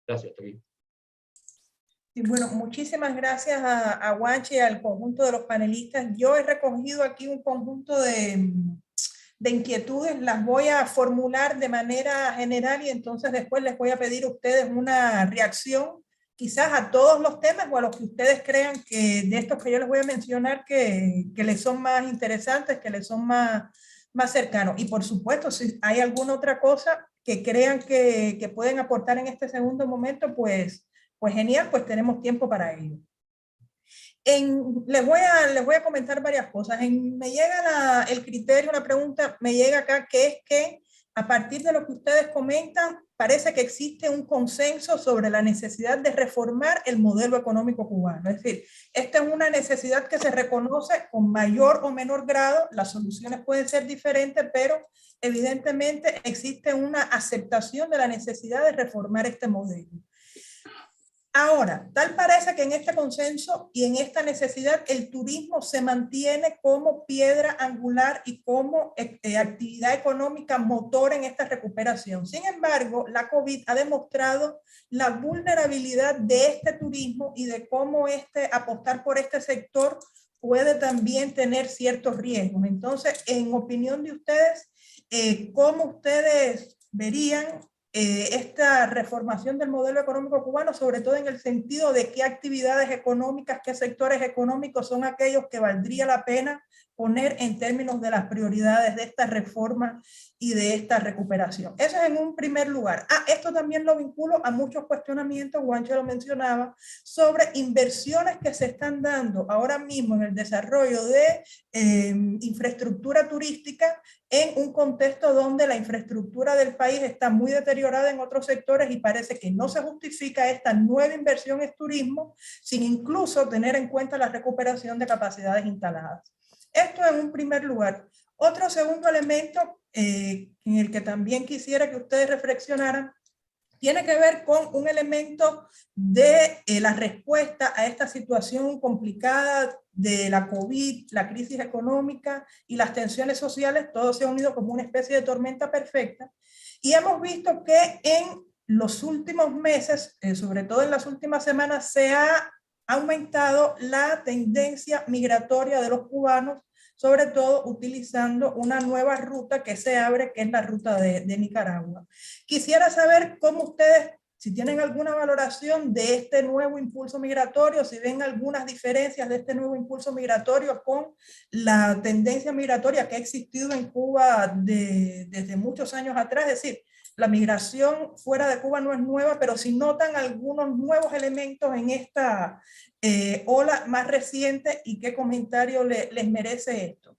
Gracias, hasta aquí. Sí, bueno, muchísimas gracias a Guanche y al conjunto de los panelistas. Yo he recogido aquí un conjunto de inquietudes, las voy a formular de manera general y entonces después les voy a pedir a ustedes una reacción quizás a todos los temas o a los que ustedes crean que de estos que yo les voy a mencionar que les son más interesantes, que les son más cercanos. Y por supuesto, si hay alguna otra cosa que crean que pueden aportar en este segundo momento, pues genial, pues tenemos tiempo para ello. Les voy a comentar varias cosas. Me llega el criterio, una pregunta me llega acá, que es que a partir de lo que ustedes comentan, parece que existe un consenso sobre la necesidad de reformar el modelo económico cubano. Es decir, esta es una necesidad que se reconoce con mayor o menor grado, las soluciones pueden ser diferentes, pero evidentemente existe una aceptación de la necesidad de reformar este modelo. Ahora, tal parece que en este consenso y en esta necesidad el turismo se mantiene como piedra angular y como actividad económica motor en esta recuperación. Sin embargo, la COVID ha demostrado la vulnerabilidad de este turismo y de cómo apostar por este sector puede también tener ciertos riesgos. Entonces, en opinión de ustedes, ¿cómo ustedes verían esta reformación del modelo económico cubano, sobre todo en el sentido de qué actividades económicas, qué sectores económicos son aquellos que valdría la pena poner en términos de las prioridades de esta reforma y de esta recuperación? Eso es en un primer lugar. Esto también lo vinculo a muchos cuestionamientos, Juancho lo mencionaba, sobre inversiones que se están dando ahora mismo en el desarrollo de infraestructura turística en un contexto donde la infraestructura del país está muy deteriorada en otros sectores y parece que no se justifica esta nueva inversión en turismo sin incluso tener en cuenta la recuperación de capacidades instaladas. Esto en un primer lugar. Otro segundo elemento en el que también quisiera que ustedes reflexionaran tiene que ver con un elemento de la respuesta a esta situación complicada de la COVID, la crisis económica y las tensiones sociales. Todo se ha unido como una especie de tormenta perfecta. Y hemos visto que en los últimos meses, sobre todo en las últimas semanas, se ha aumentado la tendencia migratoria de los cubanos, sobre todo utilizando una nueva ruta que se abre, que es la ruta de Nicaragua. Quisiera saber cómo ustedes, si tienen alguna valoración de este nuevo impulso migratorio, si ven algunas diferencias de este nuevo impulso migratorio con la tendencia migratoria que ha existido en Cuba desde muchos años atrás. Es decir, la migración fuera de Cuba no es nueva, pero si notan algunos nuevos elementos en esta ola más reciente y qué comentario les merece esto.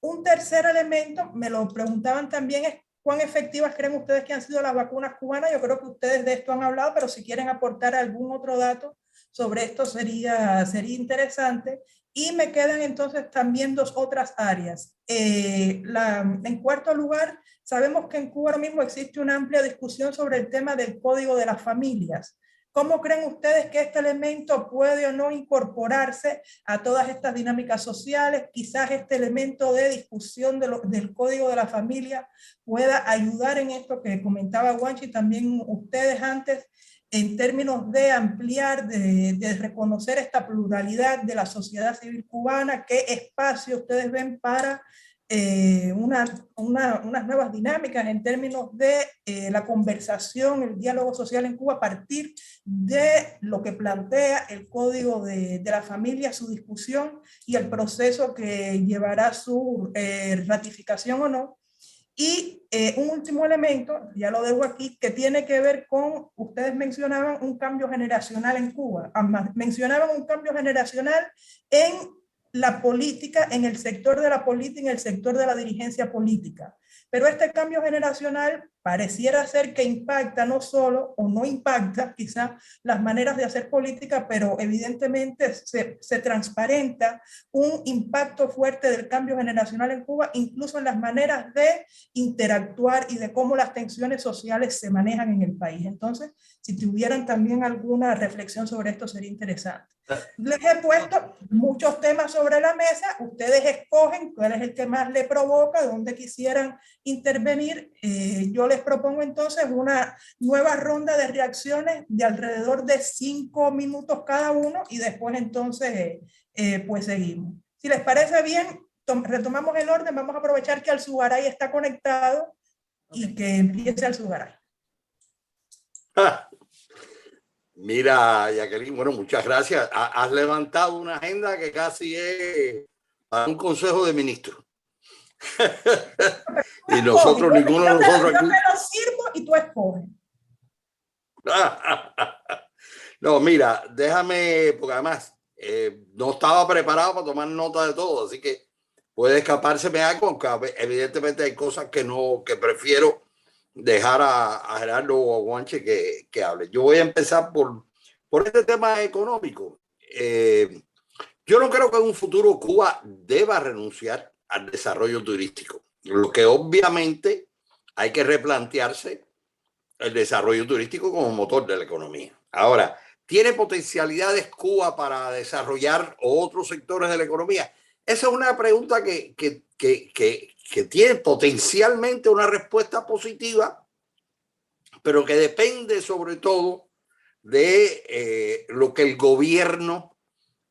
Un tercer elemento, me lo preguntaban también, es cuán efectivas creen ustedes que han sido las vacunas cubanas. Yo creo que ustedes de esto han hablado, pero si quieren aportar algún otro dato sobre esto sería interesante. Y me quedan entonces también dos otras áreas. En cuarto lugar, sabemos que en Cuba ahora mismo existe una amplia discusión sobre el tema del código de las familias. ¿Cómo creen ustedes que este elemento puede o no incorporarse a todas estas dinámicas sociales? Quizás este elemento de discusión del código de la familia pueda ayudar en esto que comentaba Juancho y también ustedes antes, en términos de ampliar, de reconocer esta pluralidad de la sociedad civil cubana. ¿Qué espacio ustedes ven para unas nuevas dinámicas en términos de la conversación, el diálogo social en Cuba a partir de lo que plantea el Código de la Familia, su discusión y el proceso que llevará su ratificación o no? Y un último elemento, ya lo dejo aquí, que tiene que ver con, ustedes mencionaban un cambio generacional en Cuba, mencionaban un cambio generacional en la política, en el sector de la política, en el sector de la dirigencia política. Pero este cambio generacional pareciera ser que impacta no solo, o no impacta quizá las maneras de hacer política, pero evidentemente se transparenta un impacto fuerte del cambio generacional en Cuba, incluso en las maneras de interactuar y de cómo las tensiones sociales se manejan en el país. Entonces, si tuvieran también alguna reflexión sobre esto, sería interesante. Les he puesto muchos temas sobre la mesa, ustedes escogen cuál es el que más les provoca, dónde quisieran intervenir. Yo les propongo entonces una nueva ronda de reacciones de alrededor de 5 minutos cada uno y después entonces pues seguimos. Si les parece bien, retomamos el orden. Vamos a aprovechar que Alzugaray está conectado y que empiece Alzugaray. Mira, Jacqueline, bueno, muchas gracias. Has levantado una agenda que casi es para un consejo de ministros. Y nosotros, ninguno de nosotros aquí. Yo te lo sirvo y tú escoges. No, mira, déjame, porque además no estaba preparado para tomar nota de todo, así que puede escapárseme algo, aunque evidentemente hay cosas que prefiero dejar a Gerardo o a Juanche que hable. Yo voy a empezar por este tema económico. Yo no creo que en un futuro Cuba deba renunciar al desarrollo turístico. Lo que obviamente hay que replantearse el desarrollo turístico como motor de la economía. Ahora, ¿Tiene potencialidades Cuba para desarrollar otros sectores de la economía? Esa es una pregunta que tiene potencialmente una respuesta positiva, pero que depende sobre todo de lo que el gobierno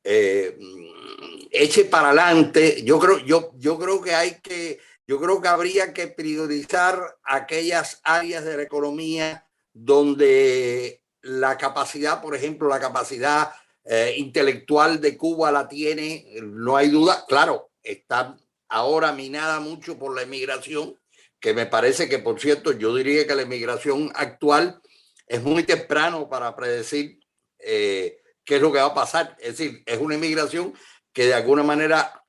eche para adelante. Yo creo que habría que priorizar aquellas áreas de la economía donde la capacidad, por ejemplo, la capacidad intelectual de Cuba la tiene, no hay duda. Claro, está ahora minada mucho por la emigración, que me parece que, por cierto, yo diría que la emigración actual es muy temprano para predecir qué es lo que va a pasar. Es decir, es una emigración que de alguna manera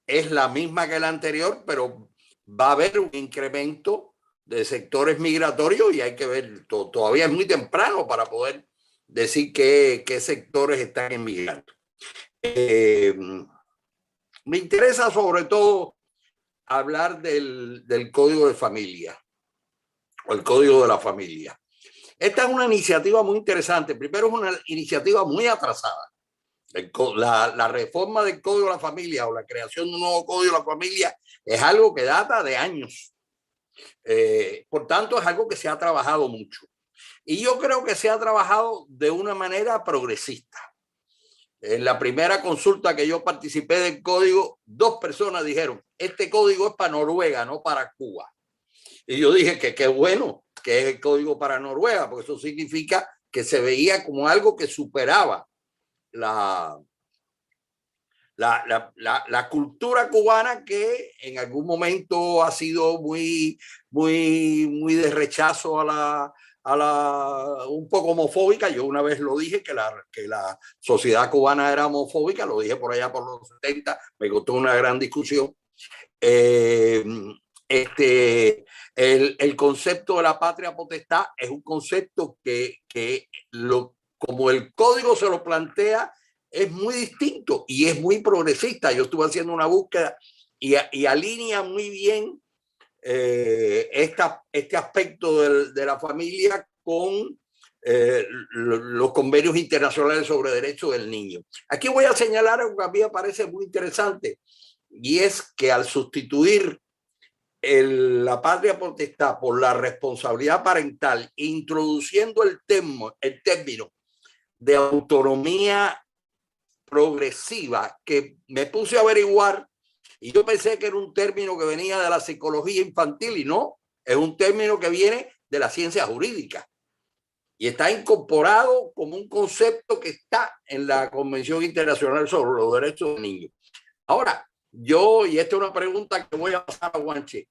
es la misma que la anterior, pero va a haber un incremento de sectores migratorios y hay que ver, todavía es muy temprano para poder decir qué sectores están emigrando. Me interesa sobre todo hablar del código de familia o el código de la familia. Esta es una iniciativa muy interesante. Primero, es una iniciativa muy atrasada. La reforma del Código de la Familia o la creación de un nuevo Código de la Familia es algo que data de años. Por tanto, es algo que se ha trabajado mucho. Y yo creo que se ha trabajado de una manera progresista. En la primera consulta que yo participé del código, 2 personas dijeron, este código es para Noruega, no para Cuba. Y yo dije que qué bueno que es el código para Noruega, porque eso significa que se veía como algo que superaba la cultura cubana, que en algún momento ha sido muy de rechazo un poco homofóbica. Yo una vez lo dije, que la sociedad cubana era homofóbica, lo dije por allá por los 70, me costó una gran discusión. El concepto de la patria potestad es un concepto que como el código se lo plantea, es muy distinto y es muy progresista. Yo estuve haciendo una búsqueda y alinea muy bien este aspecto de la familia con los convenios internacionales sobre derechos del niño. Aquí voy a señalar algo que a mí me parece muy interesante, y es que al sustituir la patria potestad por la responsabilidad parental, introduciendo el término de autonomía progresiva, que me puse a averiguar y yo pensé que era un término que venía de la psicología infantil, y no, es un término que viene de la ciencia jurídica y está incorporado como un concepto que está en la Convención Internacional sobre los Derechos del Niño. Ahora, y esta es una pregunta que voy a pasar a Juanche,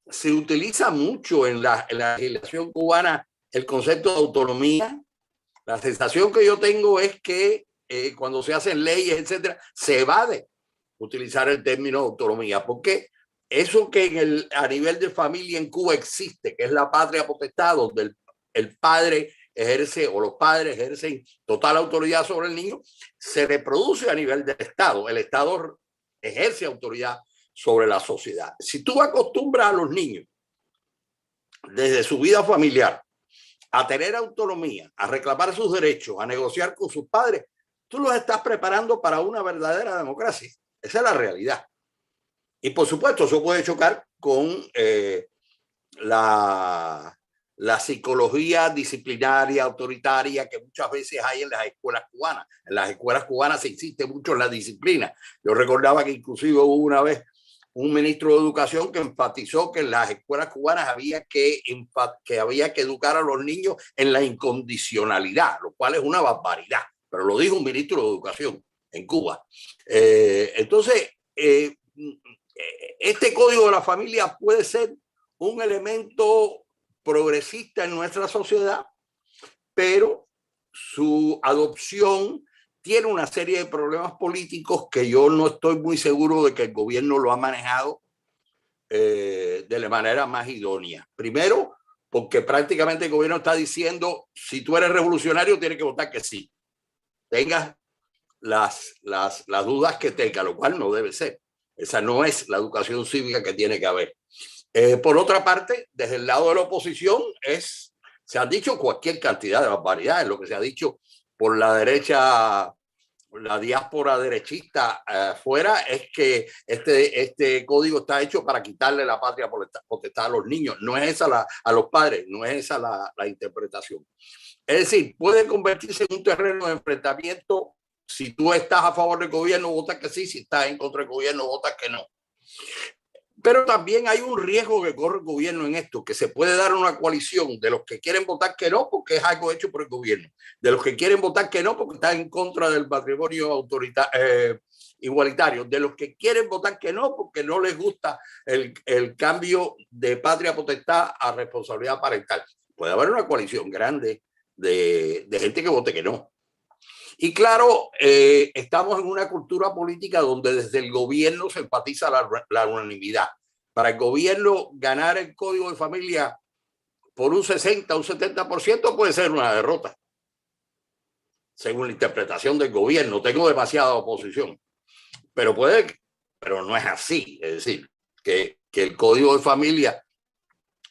se utiliza mucho en la legislación cubana el concepto de autonomía. La sensación que yo tengo es que cuando se hacen leyes, etcétera, se evade utilizar el término de autonomía, porque eso que a nivel de familia en Cuba existe, que es la patria potestad, donde el padre ejerce o los padres ejercen total autoridad sobre el niño, se reproduce a nivel del Estado. El Estado ejerce autoridad sobre la sociedad. Si tú acostumbras a los niños desde su vida familiar a tener autonomía, a reclamar sus derechos, a negociar con sus padres, tú los estás preparando para una verdadera democracia. Esa es la realidad. Y por supuesto, eso puede chocar con la psicología disciplinaria, autoritaria, que muchas veces hay en las escuelas cubanas. En las escuelas cubanas se insiste mucho en la disciplina. Yo recordaba que inclusive hubo una vez un ministro de Educación que enfatizó que en las escuelas cubanas había que educar a los niños en la incondicionalidad, lo cual es una barbaridad, pero lo dijo un ministro de Educación en Cuba. Entonces, este código de la familia puede ser un elemento progresista en nuestra sociedad, pero su adopción tiene una serie de problemas políticos que yo no estoy muy seguro de que el gobierno lo ha manejado de la manera más idónea. Primero, porque prácticamente el gobierno está diciendo, si tú eres revolucionario, tienes que votar que sí. Tengas las dudas que tenga, lo cual no debe ser. Esa no es la educación cívica que tiene que haber. Por otra parte, desde el lado de la oposición se han dicho cualquier cantidad de barbaridades. Lo que se ha dicho por la derecha, la diáspora derechista fuera, es que este código está hecho para quitarle la patria potestad a los niños. No es esa a los padres, no es esa la interpretación. Es decir, puede convertirse en un terreno de enfrentamiento. Si tú estás a favor del gobierno, votas que sí. Si estás en contra del gobierno, votas que no. Pero también hay un riesgo que corre el gobierno en esto, que se puede dar una coalición de los que quieren votar que no, porque es algo hecho por el gobierno, de los que quieren votar que no, porque están en contra del matrimonio igualitario, de los que quieren votar que no, porque no les gusta el cambio de patria potestad a responsabilidad parental. Puede haber una coalición grande de gente que vote que no. Y claro, estamos en una cultura política donde desde el gobierno se enfatiza la unanimidad. Para el gobierno, ganar el Código de Familia por un 60 o un 70% puede ser una derrota, según la interpretación del gobierno. Tengo demasiada oposición, pero no es así. Es decir, que el Código de Familia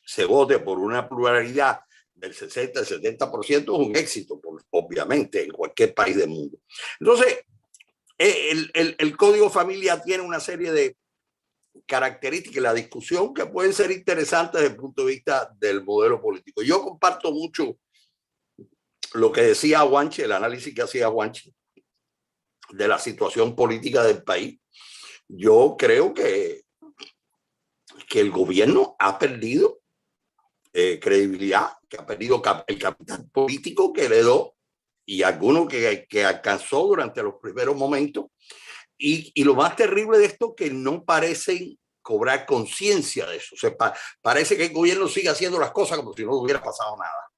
se vote por una pluralidad del 60 al 70% es un éxito, obviamente, en cualquier país del mundo. Entonces, el Código de Familia tiene una serie de características, la discusión que pueden ser interesantes desde el punto de vista del modelo político. Yo comparto mucho lo que decía Juanchi, el análisis que hacía Juanchi de la situación política del país. Yo creo que el gobierno ha perdido credibilidad, que ha perdido el capital político que heredó y alguno que alcanzó durante los primeros momentos. Y lo más terrible de esto es que no parecen cobrar conciencia de eso. O sea, parece que el gobierno sigue haciendo las cosas como si no hubiera pasado nada.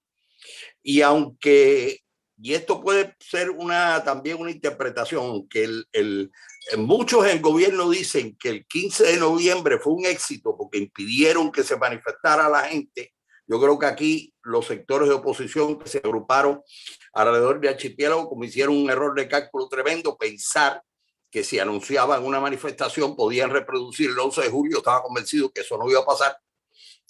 Y esto puede ser también una interpretación, que muchos en el gobierno dicen que el 15 de noviembre fue un éxito porque impidieron que se manifestara la gente. Yo creo que aquí los sectores de oposición que se agruparon alrededor de Archipiélago cometieron un error de cálculo tremendo, pensar que si anunciaban una manifestación podían reproducir el 11 de julio. Estaba convencido que eso no iba a pasar.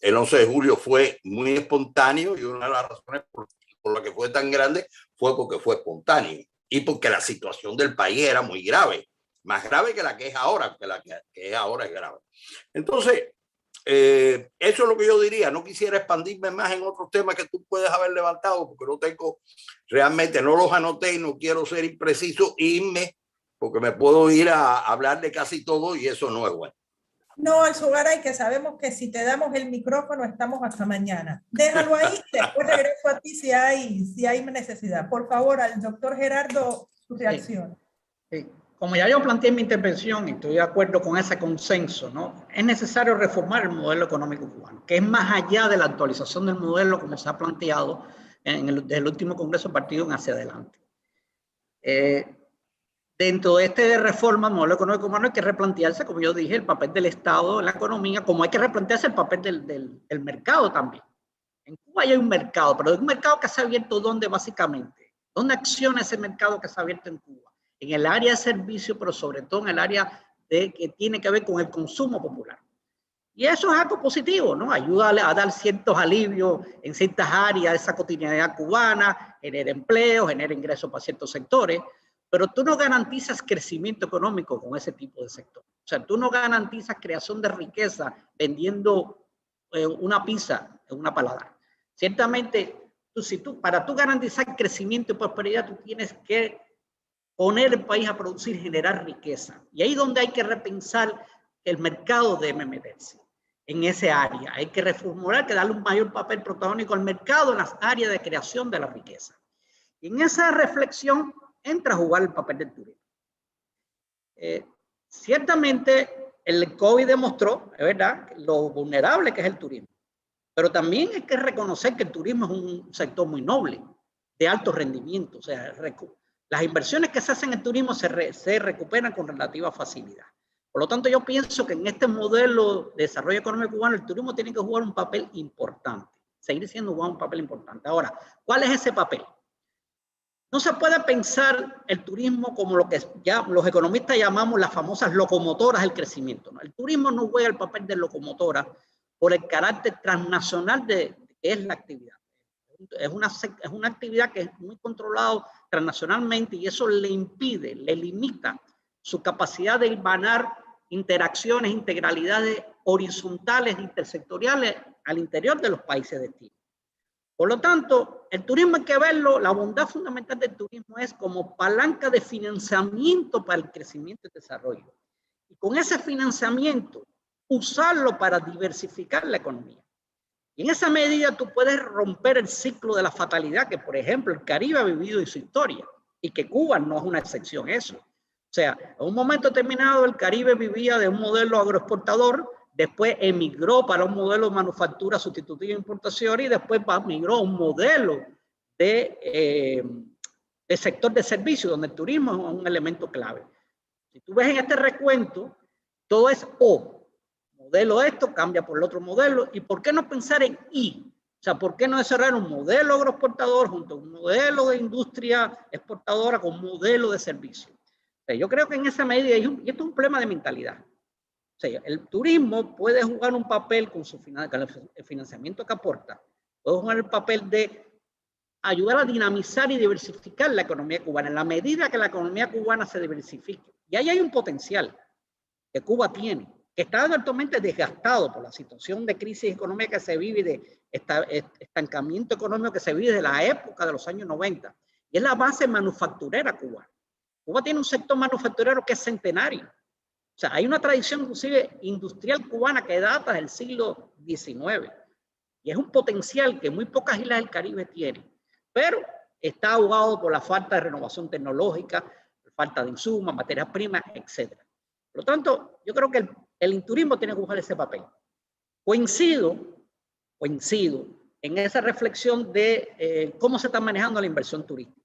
El 11 de julio fue muy espontáneo y una de las razones por la que fue tan grande fue porque fue espontáneo y porque la situación del país era muy grave, más grave que la que es ahora, que la que es ahora es grave. Entonces, eso es lo que yo diría. No quisiera expandirme más en otros temas que tú puedes haber levantado, porque realmente no los anoté y no quiero ser impreciso e irme, porque me puedo ir a hablar de casi todo y eso no es bueno. No, Alzogaray, que sabemos que si te damos el micrófono estamos hasta mañana. Déjalo ahí, después regreso a ti si hay necesidad. Por favor, al doctor Gerardo, su reacción. Sí. Como ya yo planteé en mi intervención, y estoy de acuerdo con ese consenso, ¿no? Es necesario reformar el modelo económico cubano, que es más allá de la actualización del modelo como se ha planteado desde el último Congreso del Partido en hacia adelante. Dentro de esta reforma del modelo económico cubano hay que replantearse, como yo dije, el papel del Estado en la economía, como hay que replantearse el papel del mercado también. En Cuba hay un mercado, pero es un mercado que se ha abierto ¿dónde básicamente? ¿Dónde acciona ese mercado que se ha abierto en Cuba? En el área de servicios, pero sobre todo en el área que tiene que ver con el consumo popular. Y eso es algo positivo, ¿no? Ayuda a dar ciertos alivios en ciertas áreas de esa cotidianidad cubana, genera empleo, genera ingresos para ciertos sectores, pero tú no garantizas crecimiento económico con ese tipo de sector. O sea, tú no garantizas creación de riqueza vendiendo una pizza en una paladar. Ciertamente, para tú garantizar crecimiento y prosperidad, tú tienes que poner el país a producir, generar riqueza. Y ahí es donde hay que repensar el mercado debe meterse en ese área. Hay que reformular, que darle un mayor papel protagónico al mercado en las áreas de creación de la riqueza. Y en esa reflexión entra a jugar el papel del turismo. Ciertamente, el COVID demostró, es verdad, lo vulnerable que es el turismo. Pero también hay que reconocer que el turismo es un sector muy noble, de alto rendimiento. O sea, las inversiones que se hacen en turismo se recuperan con relativa facilidad. Por lo tanto, yo pienso que en este modelo de desarrollo económico cubano, el turismo tiene que jugar un papel importante, seguir siendo un papel importante. Ahora, ¿cuál es ese papel? No se puede pensar el turismo como lo que ya los economistas llamamos las famosas locomotoras del crecimiento, ¿no? El turismo no juega el papel de locomotora por el carácter transnacional que es la actividad. es una actividad que es muy controlada transnacionalmente y eso le impide, le limita su capacidad de hilvanar interacciones, integralidades horizontales, intersectoriales al interior de los países de destino. Por lo tanto, el turismo hay que verlo, la bondad fundamental del turismo es como palanca de financiamiento para el crecimiento y desarrollo. Y con ese financiamiento, usarlo para diversificar la economía. Y en esa medida tú puedes romper el ciclo de la fatalidad que, por ejemplo, el Caribe ha vivido en su historia y que Cuba no es una excepción a eso. O sea, en un momento determinado el Caribe vivía de un modelo agroexportador, después emigró para un modelo de manufactura sustitutiva e importación y después migró a un modelo de sector de servicios, donde el turismo es un elemento clave. Si tú ves en este recuento, todo es O. Modelo esto, cambia por el otro modelo. ¿Y por qué no pensar en I? O sea, ¿por qué no desarrollar un modelo agroexportador junto a un modelo de industria exportadora con un modelo de servicio? O sea, yo creo que en esa medida, y esto es un problema de mentalidad. O sea, el turismo puede jugar un papel con el financiamiento que aporta, puede jugar el papel de ayudar a dinamizar y diversificar la economía cubana en la medida que la economía cubana se diversifique. Y ahí hay un potencial que Cuba tiene, que está actualmente desgastado por la situación de crisis económica que se vive, de estancamiento económico que se vive de la época de los años 90. Y es la base manufacturera cubana. Cuba tiene un sector manufacturero que es centenario. O sea, hay una tradición inclusive industrial cubana que data del siglo XIX. Y es un potencial que muy pocas islas del Caribe tienen. Pero está ahogado por la falta de renovación tecnológica, falta de insumos, materias primas, etc. Por lo tanto, yo creo que el turismo tiene que jugar ese papel. Coincido en esa reflexión de cómo se está manejando la inversión turística.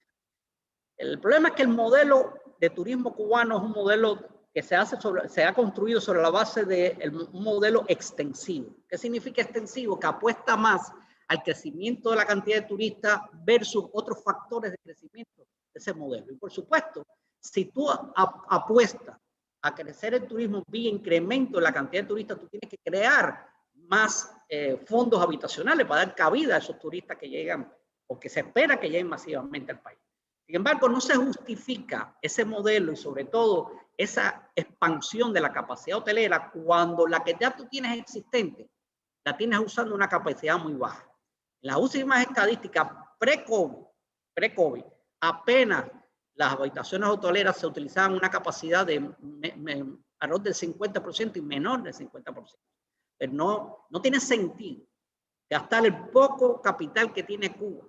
El problema es que el modelo de turismo cubano es un modelo que se ha construido sobre la base de un modelo extensivo. ¿Qué significa extensivo? Que apuesta más al crecimiento de la cantidad de turistas versus otros factores de crecimiento de ese modelo. Y por supuesto, si tú apuestas a crecer el turismo vía incremento de la cantidad de turistas, tú tienes que crear más fondos habitacionales para dar cabida a esos turistas que llegan o que se espera que lleguen masivamente al país. Sin embargo, no se justifica ese modelo y sobre todo esa expansión de la capacidad hotelera cuando la que ya tú tienes existente la tienes usando una capacidad muy baja. En las últimas estadísticas pre-COVID, apenas las habitaciones hoteleras se utilizaban una capacidad de alrededor del 50% y menor del 50%. Pero no tiene sentido gastar el poco capital que tiene Cuba,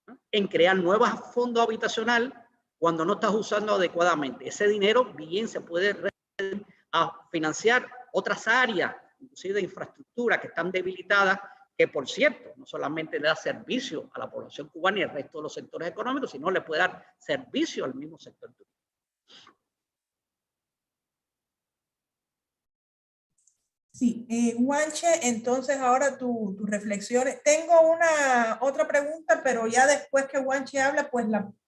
¿no?, en crear nuevos fondos habitacionales cuando no estás usando adecuadamente. Ese dinero bien se puede financiar otras áreas, inclusive de infraestructura que están debilitadas, que por cierto, no solamente le da servicio a la población cubana y al resto de los sectores económicos, sino le puede dar servicio al mismo sector turístico. Sí, Juanche, entonces ahora tus reflexiones. Tengo otra pregunta, pero ya después que Juanche habla, pues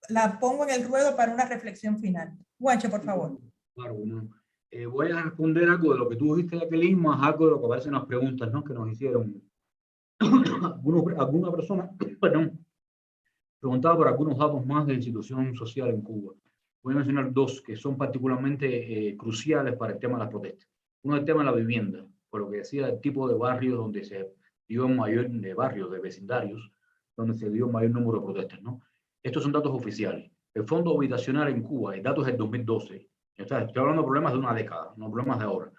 la pongo en el ruedo para una reflexión final. Juanche, por favor. Claro, bueno. Voy a responder algo de lo que tú dijiste, Jacqueline, más algo de lo que aparecen en las preguntas, ¿no?, que nos hicieron alguna persona, perdón, preguntaba por algunos datos más de la situación social en Cuba. Voy a mencionar dos que son particularmente cruciales para el tema de las protestas. Uno es el tema de la vivienda, por lo que decía, el tipo de barrios donde se dio mayor, de barrios, de vecindarios, donde se dio mayor número de protestas, ¿no? Estos son datos oficiales. El fondo habitacional en Cuba, el dato es del 2012. Estoy hablando de problemas de una década, no problemas de ahora.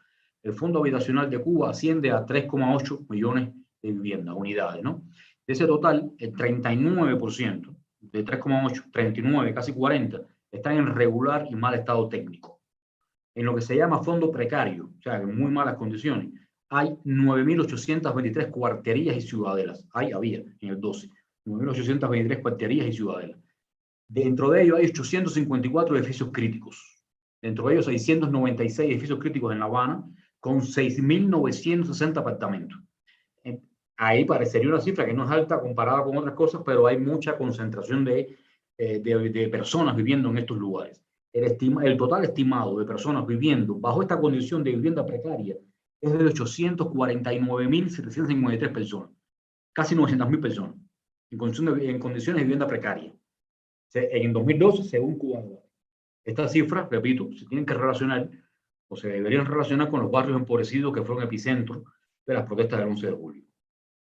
El fondo habitacional de Cuba asciende a 3,8 millones de viviendas, unidades, ¿no? De ese total, el 39%, de 3,8, 39, casi 40, están en regular y mal estado técnico. En lo que se llama fondo precario, o sea, en muy malas condiciones, hay 9.823 cuarterías y ciudadelas. Había en el 12, 9.823 cuarterías y ciudadelas. Dentro de ellos hay 854 edificios críticos. Dentro de ellos 696 edificios críticos en La Habana, con 6.960 apartamentos. Ahí parecería una cifra que no es alta comparada con otras cosas, pero hay mucha concentración de personas viviendo en estos lugares. El total estimado de personas viviendo bajo esta condición de vivienda precaria es de 849.753 personas, casi 900.000 personas. en condiciones de vivienda precaria. En 2012, según Cuba. Estas cifras, repito, se tienen que relacionar o se deberían relacionar con los barrios empobrecidos que fueron epicentro de las protestas del 11 de julio.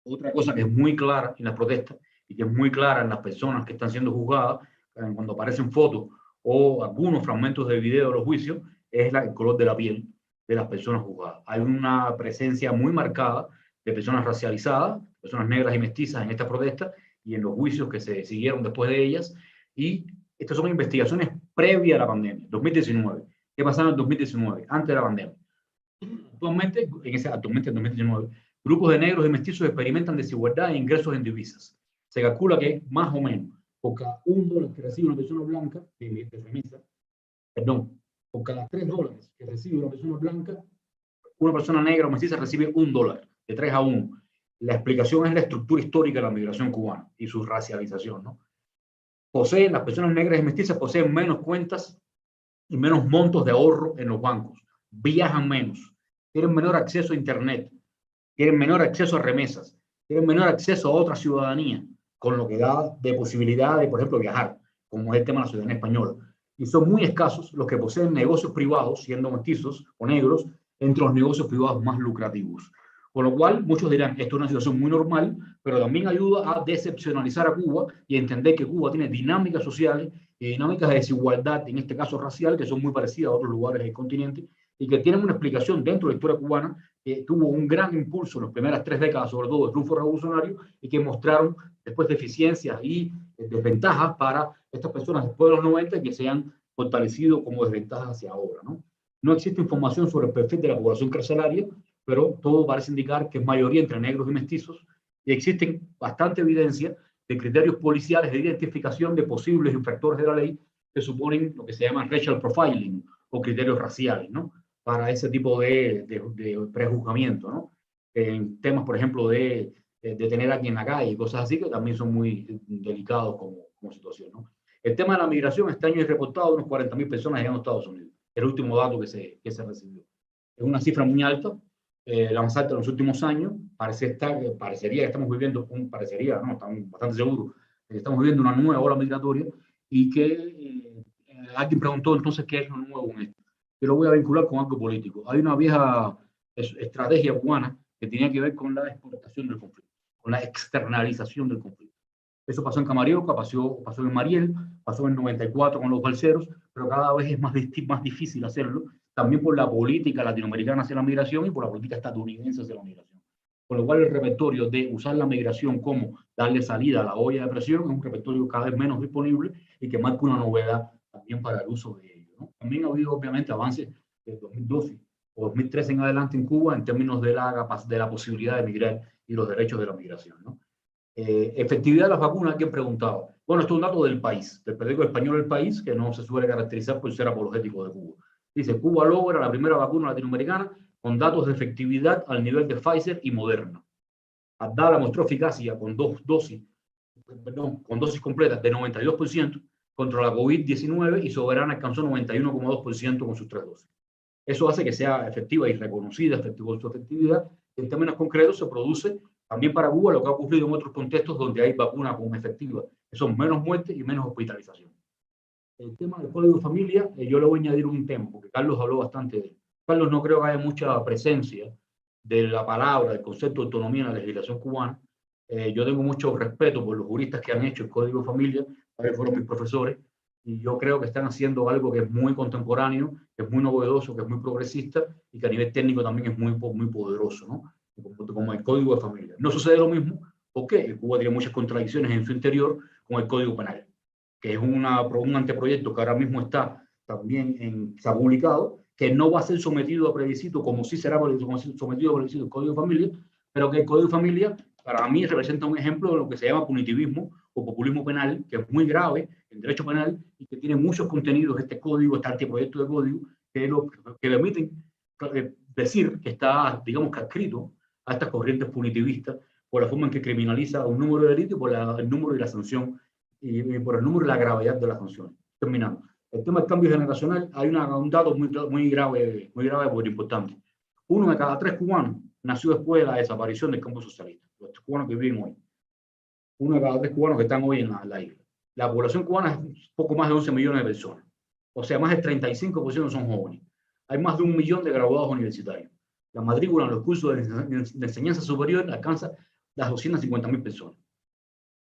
Otra cosa que es muy clara en las protestas y que es muy clara en las personas que están siendo juzgadas, cuando aparecen fotos o algunos fragmentos de video de los juicios, es el color de la piel de las personas juzgadas. Hay una presencia muy marcada de personas racializadas, personas negras y mestizas en esta protesta y en los juicios que se siguieron después de ellas. Y estas son investigaciones previas a la pandemia, 2019. ¿Qué pasaba en 2019, antes de la pandemia? Actualmente, en 2019, grupos de negros y mestizos experimentan desigualdad e ingresos en divisas. Se calcula que más o menos por cada $1 que recibe una persona blanca de remesa, por cada $3 que recibe una persona blanca, una persona negra o mestiza recibe $1, de 3 a 1. La explicación es la estructura histórica de la migración cubana y su racialización, ¿no? Las personas negras y mestizas poseen menos cuentas y menos montos de ahorro en los bancos, viajan menos, tienen menor acceso a internet, tienen menor acceso a remesas, tienen menor acceso a otra ciudadanía, con lo que da de posibilidad de, por ejemplo, viajar, como es el tema de la ciudadanía española. Y son muy escasos los que poseen negocios privados, siendo mestizos o negros, entre los negocios privados más lucrativos. Con lo cual, muchos dirán, esto es una situación muy normal, pero también ayuda a decepcionalizar a Cuba y a entender que Cuba tiene dinámicas sociales y dinámicas de desigualdad, en este caso racial, que son muy parecidas a otros lugares del continente y que tienen una explicación dentro de la historia cubana que tuvo un gran impulso en las primeras 3 décadas, sobre todo del triunfo revolucionario, y que mostraron después deficiencias y desventajas para estas personas después de los 90 que se han fortalecido como desventajas hacia ahora, ¿no? No existe información sobre el perfil de la población carcelaria, pero todo parece indicar que es mayoría entre negros y mestizos, y existen bastante evidencia de criterios policiales de identificación de posibles infractores de la ley que suponen lo que se llama racial profiling o criterios raciales, ¿no? Para ese tipo de prejuzgamiento, ¿no? En temas, por ejemplo, de tener a alguien en la calle y cosas así, que también son muy delicados como situación, ¿no? El tema de la migración, este año es reportado unos 40.000 personas llegan a Estados Unidos. El último dato que se recibió. Es una cifra muy alta, la más alta en los últimos años. Parecería que estamos viviendo, estamos bastante seguros de que estamos viviendo una nueva ola migratoria y que alguien preguntó entonces qué es lo nuevo en esto. Yo lo voy a vincular con algo político. Hay una vieja estrategia cubana que tenía que ver con la exportación del conflicto, con la externalización del conflicto. Eso pasó en Camarioca, pasó en Mariel, pasó en 94 con los balseros, pero cada vez es más difícil hacerlo, también por la política latinoamericana hacia la migración y por la política estadounidense hacia la migración. Con lo cual el repertorio de usar la migración como darle salida a la olla de presión es un repertorio cada vez menos disponible y que marca una novedad también para el uso de ello, ¿no? También ha habido obviamente avances de 2012 o 2013 en adelante en Cuba en términos de la posibilidad de migrar y los derechos de la migración, ¿no? Efectividad de las vacunas, alguien preguntaba. Bueno, esto es un dato del país, del periódico español El País, que no se suele caracterizar por ser apologético de Cuba. Dice, Cuba logra la primera vacuna latinoamericana con datos de efectividad al nivel de Pfizer y Moderna. Abdala mostró eficacia con dosis completas de 92% contra la COVID-19 y Soberana alcanzó 91,2% con sus 3 dosis. Eso hace que sea efectiva y reconocida su efectividad. En términos concretos se produce también para Cuba lo que ha ocurrido en otros contextos donde hay vacunas con efectiva, que son menos muertes y menos hospitalización. El tema del código de familia, yo le voy a añadir un tema, porque Carlos habló bastante de él. Carlos, no creo que haya mucha presencia de la palabra, del concepto de autonomía en la legislación cubana. Yo tengo mucho respeto por los juristas que han hecho el código de familia, fueron mis profesores, y yo creo que están haciendo algo que es muy contemporáneo, que es muy novedoso, que es muy progresista y que a nivel técnico también es muy poderoso, ¿no? Como el código de familia. No sucede lo mismo porque Cuba tiene muchas contradicciones en su interior con el código penal, que es un anteproyecto que ahora mismo está también se ha publicado, que no va a ser sometido a plebiscito como sí será sometido a plebiscito el código de familia, pero que el código de familia para mí representa un ejemplo de lo que se llama punitivismo o populismo penal, que es muy grave en derecho penal y que tiene muchos contenidos, este anteproyecto de código, que permiten decir que está, digamos, adscrito a estas corrientes punitivistas por la forma en que criminaliza un número de delitos y por el número y la sanción y por el número y la gravedad de las sanciones. Terminando. El tema del cambio generacional, hay un dato muy grave porque importante. 1 de cada 3 cubanos nació después de la desaparición del campo socialista, los cubanos que viven hoy. 1 de cada 3 cubanos que están hoy en la isla. La población cubana es poco más de 11 millones de personas. O sea, más del 35% son jóvenes. Hay más de 1 millón de graduados universitarios. La matrícula en los cursos de enseñanza superior alcanza las 250.000 personas.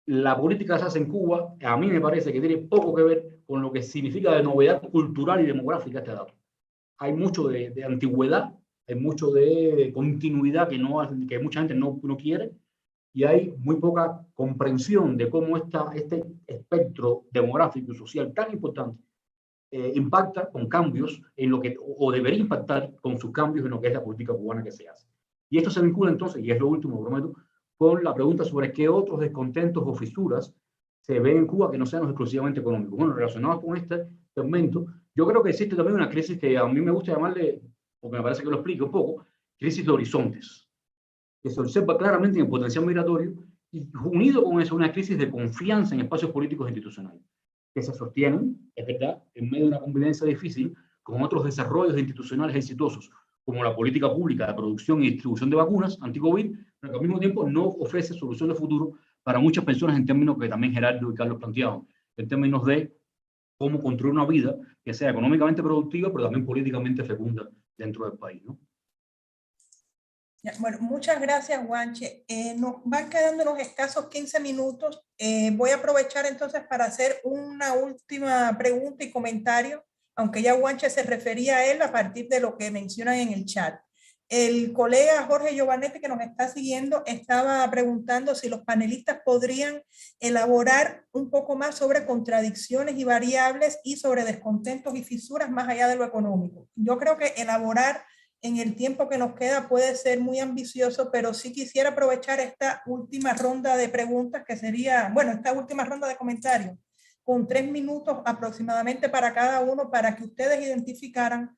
La política que se hace en Cuba, a mí me parece que tiene poco que ver con lo que significa de novedad cultural y demográfica este dato. Hay mucho de antigüedad, hay mucho de continuidad que mucha gente no quiere, y hay muy poca comprensión de cómo este espectro demográfico y social tan importante impacta con cambios en lo que, o debería impactar con sus cambios en lo que es la política cubana que se hace. Y esto se vincula entonces, y es lo último, prometo, con la pregunta sobre qué otros descontentos o fisuras se ven en Cuba que no sean exclusivamente económicos. Bueno, relacionados con este segmento, yo creo que existe también una crisis que a mí me gusta llamarle, porque me parece que lo explica un poco, crisis de horizontes, que se observa claramente en el potencial migratorio y unido con eso una crisis de confianza en espacios políticos e institucionales, que se sostienen, es verdad, en medio de una convivencia difícil con otros desarrollos institucionales exitosos, como la política pública de producción y distribución de vacunas anti-COVID, pero que al mismo tiempo no ofrece solución de futuro para muchas personas en términos que también Gerardo y Carlos planteaban, en términos de cómo construir una vida que sea económicamente productiva, pero también políticamente fecunda dentro del país, ¿no? Bueno, muchas gracias, Juanche. Nos van quedando unos escasos 15 minutos. Voy a aprovechar entonces para hacer una última pregunta y comentario, aunque ya Juanche se refería a él a partir de lo que mencionan en el chat. El colega Jorge Giovanetti, que nos está siguiendo, estaba preguntando si los panelistas podrían elaborar un poco más sobre contradicciones y variables y sobre descontentos y fisuras más allá de lo económico. Yo creo que elaborar en el tiempo que nos queda puede ser muy ambicioso, pero sí quisiera aprovechar esta última ronda de preguntas, que sería, bueno, esta última ronda de comentarios, con 3 minutos aproximadamente para cada uno, para que ustedes identificaran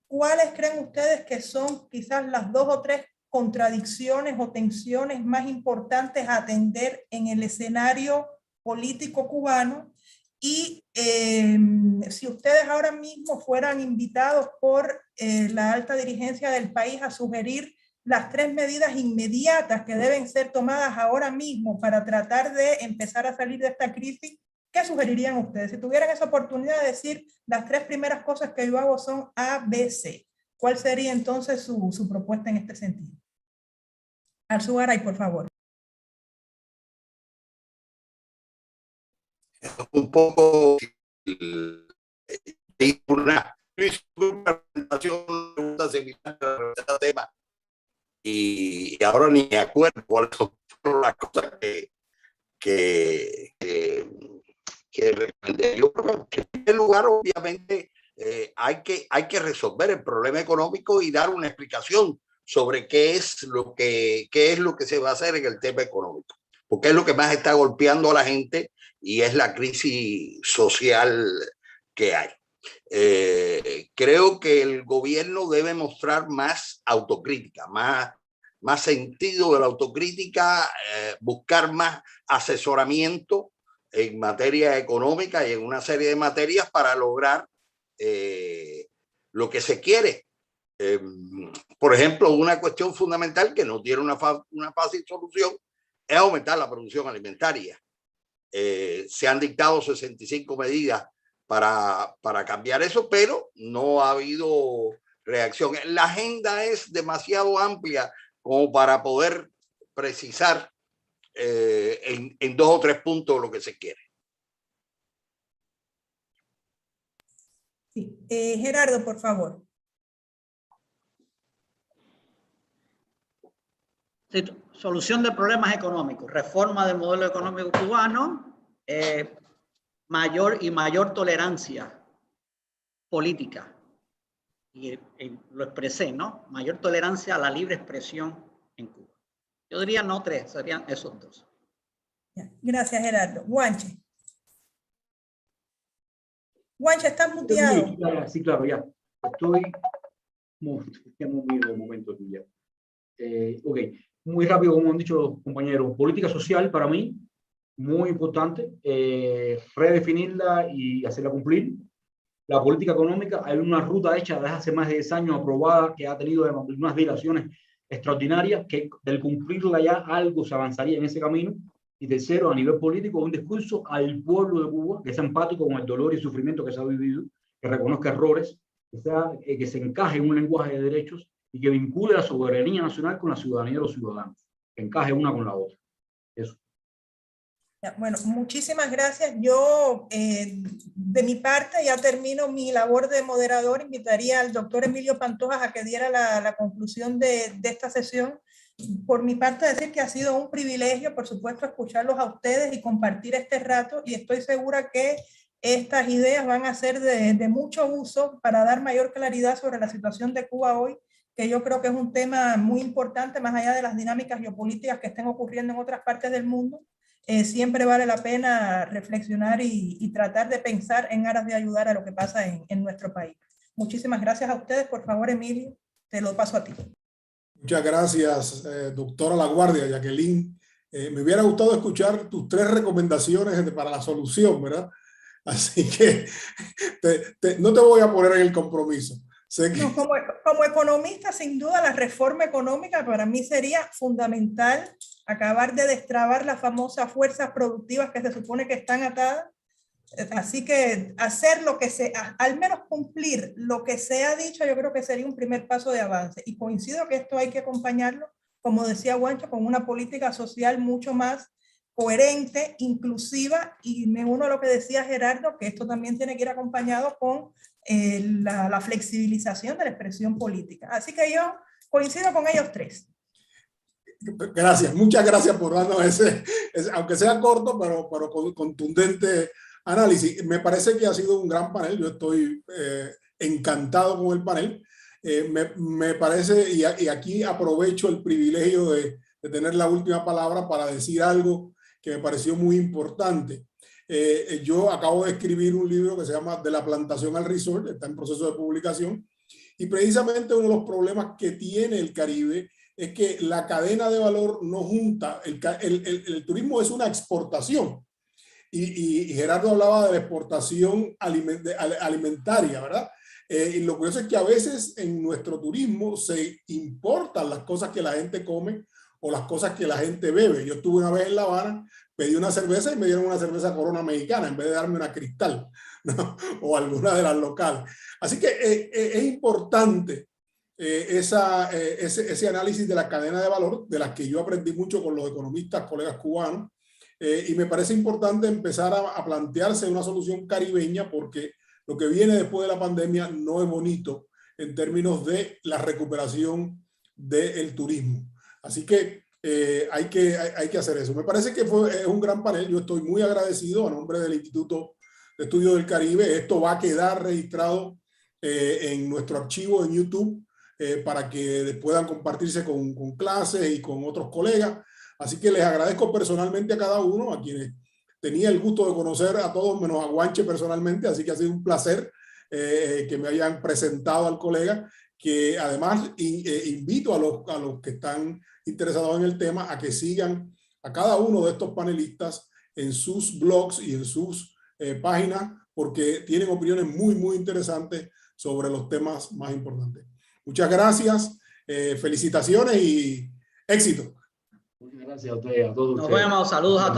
cuáles creen ustedes que son quizás las 2 o 3 contradicciones o tensiones más importantes a atender en el escenario político cubano. Y si ustedes ahora mismo fueran invitados por la alta dirigencia del país a sugerir las 3 medidas inmediatas que deben ser tomadas ahora mismo para tratar de empezar a salir de esta crisis, ¿qué sugerirían ustedes? Si tuvieran esa oportunidad de decir las 3 primeras cosas que yo hago son A, B, C, ¿cuál sería entonces su propuesta en este sentido? Arzugaray, por favor. Un poco de una presentación tema y ahora ni me acuerdo cuáles son las cosas que yo creo que en primer lugar obviamente hay que resolver el problema económico y dar una explicación sobre qué es lo que se va a hacer en el tema económico, porque es lo que más está golpeando a la gente y es la crisis social que hay. Creo que el gobierno debe mostrar más autocrítica, más sentido de la autocrítica, buscar más asesoramiento en materia económica y en una serie de materias para lograr lo que se quiere. Por ejemplo, una cuestión fundamental que no tiene una fácil solución es aumentar la producción alimentaria. Se han dictado 65 medidas para cambiar eso, pero no ha habido reacción. La agenda es demasiado amplia como para poder precisar en 2 o 3 puntos lo que se quiere. Sí. Gerardo, por favor. Sí, solución de problemas económicos, reforma del modelo económico cubano, mayor tolerancia política. Y lo expresé, ¿no? Mayor tolerancia a la libre expresión en Cuba. Yo diría no 3, serían esos 2. Gracias, Gerardo. Juanche. Juanche, estás muteado. Sí, claro, ya. Estoy muy un momento aquí ya. Ok, muy rápido, como han dicho los compañeros. Política social para mí, muy importante. Redefinirla y hacerla cumplir. La política económica, hay una ruta hecha desde hace más de 10 años aprobada que ha tenido unas dilaciones extraordinarias que del cumplirla ya algo se avanzaría en ese camino. Y tercero, a nivel político, un discurso al pueblo de Cuba que sea empático con el dolor y sufrimiento que se ha vivido, que reconozca errores, que se encaje en un lenguaje de derechos y que vincule la soberanía nacional con la ciudadanía de los ciudadanos, que encaje una con la otra. Eso. Bueno, muchísimas gracias. Yo, de mi parte, ya termino mi labor de moderador. Invitaría al doctor Emilio Pantojas a que diera la conclusión de esta sesión. Por mi parte, decir que ha sido un privilegio, por supuesto, escucharlos a ustedes y compartir este rato, y estoy segura que estas ideas van a ser de mucho uso para dar mayor claridad sobre la situación de Cuba hoy, que yo creo que es un tema muy importante, más allá de las dinámicas geopolíticas que estén ocurriendo en otras partes del mundo. Siempre vale la pena reflexionar y tratar de pensar en aras de ayudar a lo que pasa en nuestro país. Muchísimas gracias a ustedes. Por favor, Emilio, te lo paso a ti. Muchas gracias, doctora Laguardia, Jacqueline. Me hubiera gustado escuchar tus 3 recomendaciones para la solución, ¿verdad? Así que no te voy a poner en el compromiso. Sé que... No, como economista, sin duda, la reforma económica para mí sería fundamental, acabar de destrabar las famosas fuerzas productivas que se supone que están atadas. Así que hacer lo que al menos cumplir lo que se ha dicho, yo creo que sería un primer paso de avance. Y coincido que esto hay que acompañarlo, como decía Juancho, con una política social mucho más coherente, inclusiva, y me uno a lo que decía Gerardo, que esto también tiene que ir acompañado con la flexibilización de la expresión política. Así que yo coincido con ellos 3. Gracias, muchas gracias por darnos ese aunque sea corto, pero contundente análisis. Me parece que ha sido un gran panel. Yo estoy encantado con el panel. Me parece, y aquí aprovecho el privilegio de tener la última palabra para decir algo que me pareció muy importante. Yo acabo de escribir un libro que se llama De la plantación al resort, está en proceso de publicación, y precisamente uno de los problemas que tiene el Caribe es que la cadena de valor no junta. El turismo es una exportación, y Gerardo hablaba de la exportación alimentaria, ¿verdad? Y lo curioso es que a veces en nuestro turismo se importan las cosas que la gente come o las cosas que la gente bebe. Yo estuve una vez en La Habana, pedí una cerveza y me dieron una cerveza Corona mexicana en vez de darme una Cristal, ¿no? O alguna de las locales. Así que es importante ese análisis de la cadena de valor, de las que yo aprendí mucho con los economistas, colegas cubanos, y me parece importante empezar a plantearse una solución caribeña, porque lo que viene después de la pandemia no es bonito en términos de la recuperación del turismo. Así que hay que hacer eso. Me parece que es un gran panel. Yo estoy muy agradecido a nombre del Instituto de Estudios del Caribe. Esto va a quedar registrado en nuestro archivo en YouTube para que puedan compartirse con clases y con otros colegas. Así que les agradezco personalmente a cada uno, a quienes tenía el gusto de conocer a todos, menos a Guanche personalmente. Así que ha sido un placer que me hayan presentado al colega, que además invito a los que están interesados en el tema a que sigan a cada uno de estos panelistas en sus blogs y en sus páginas, porque tienen opiniones muy, muy interesantes sobre los temas más importantes. Muchas gracias, felicitaciones y éxito. Muchas gracias a ustedes, a todos ustedes. Nos vemos, saludos a todos.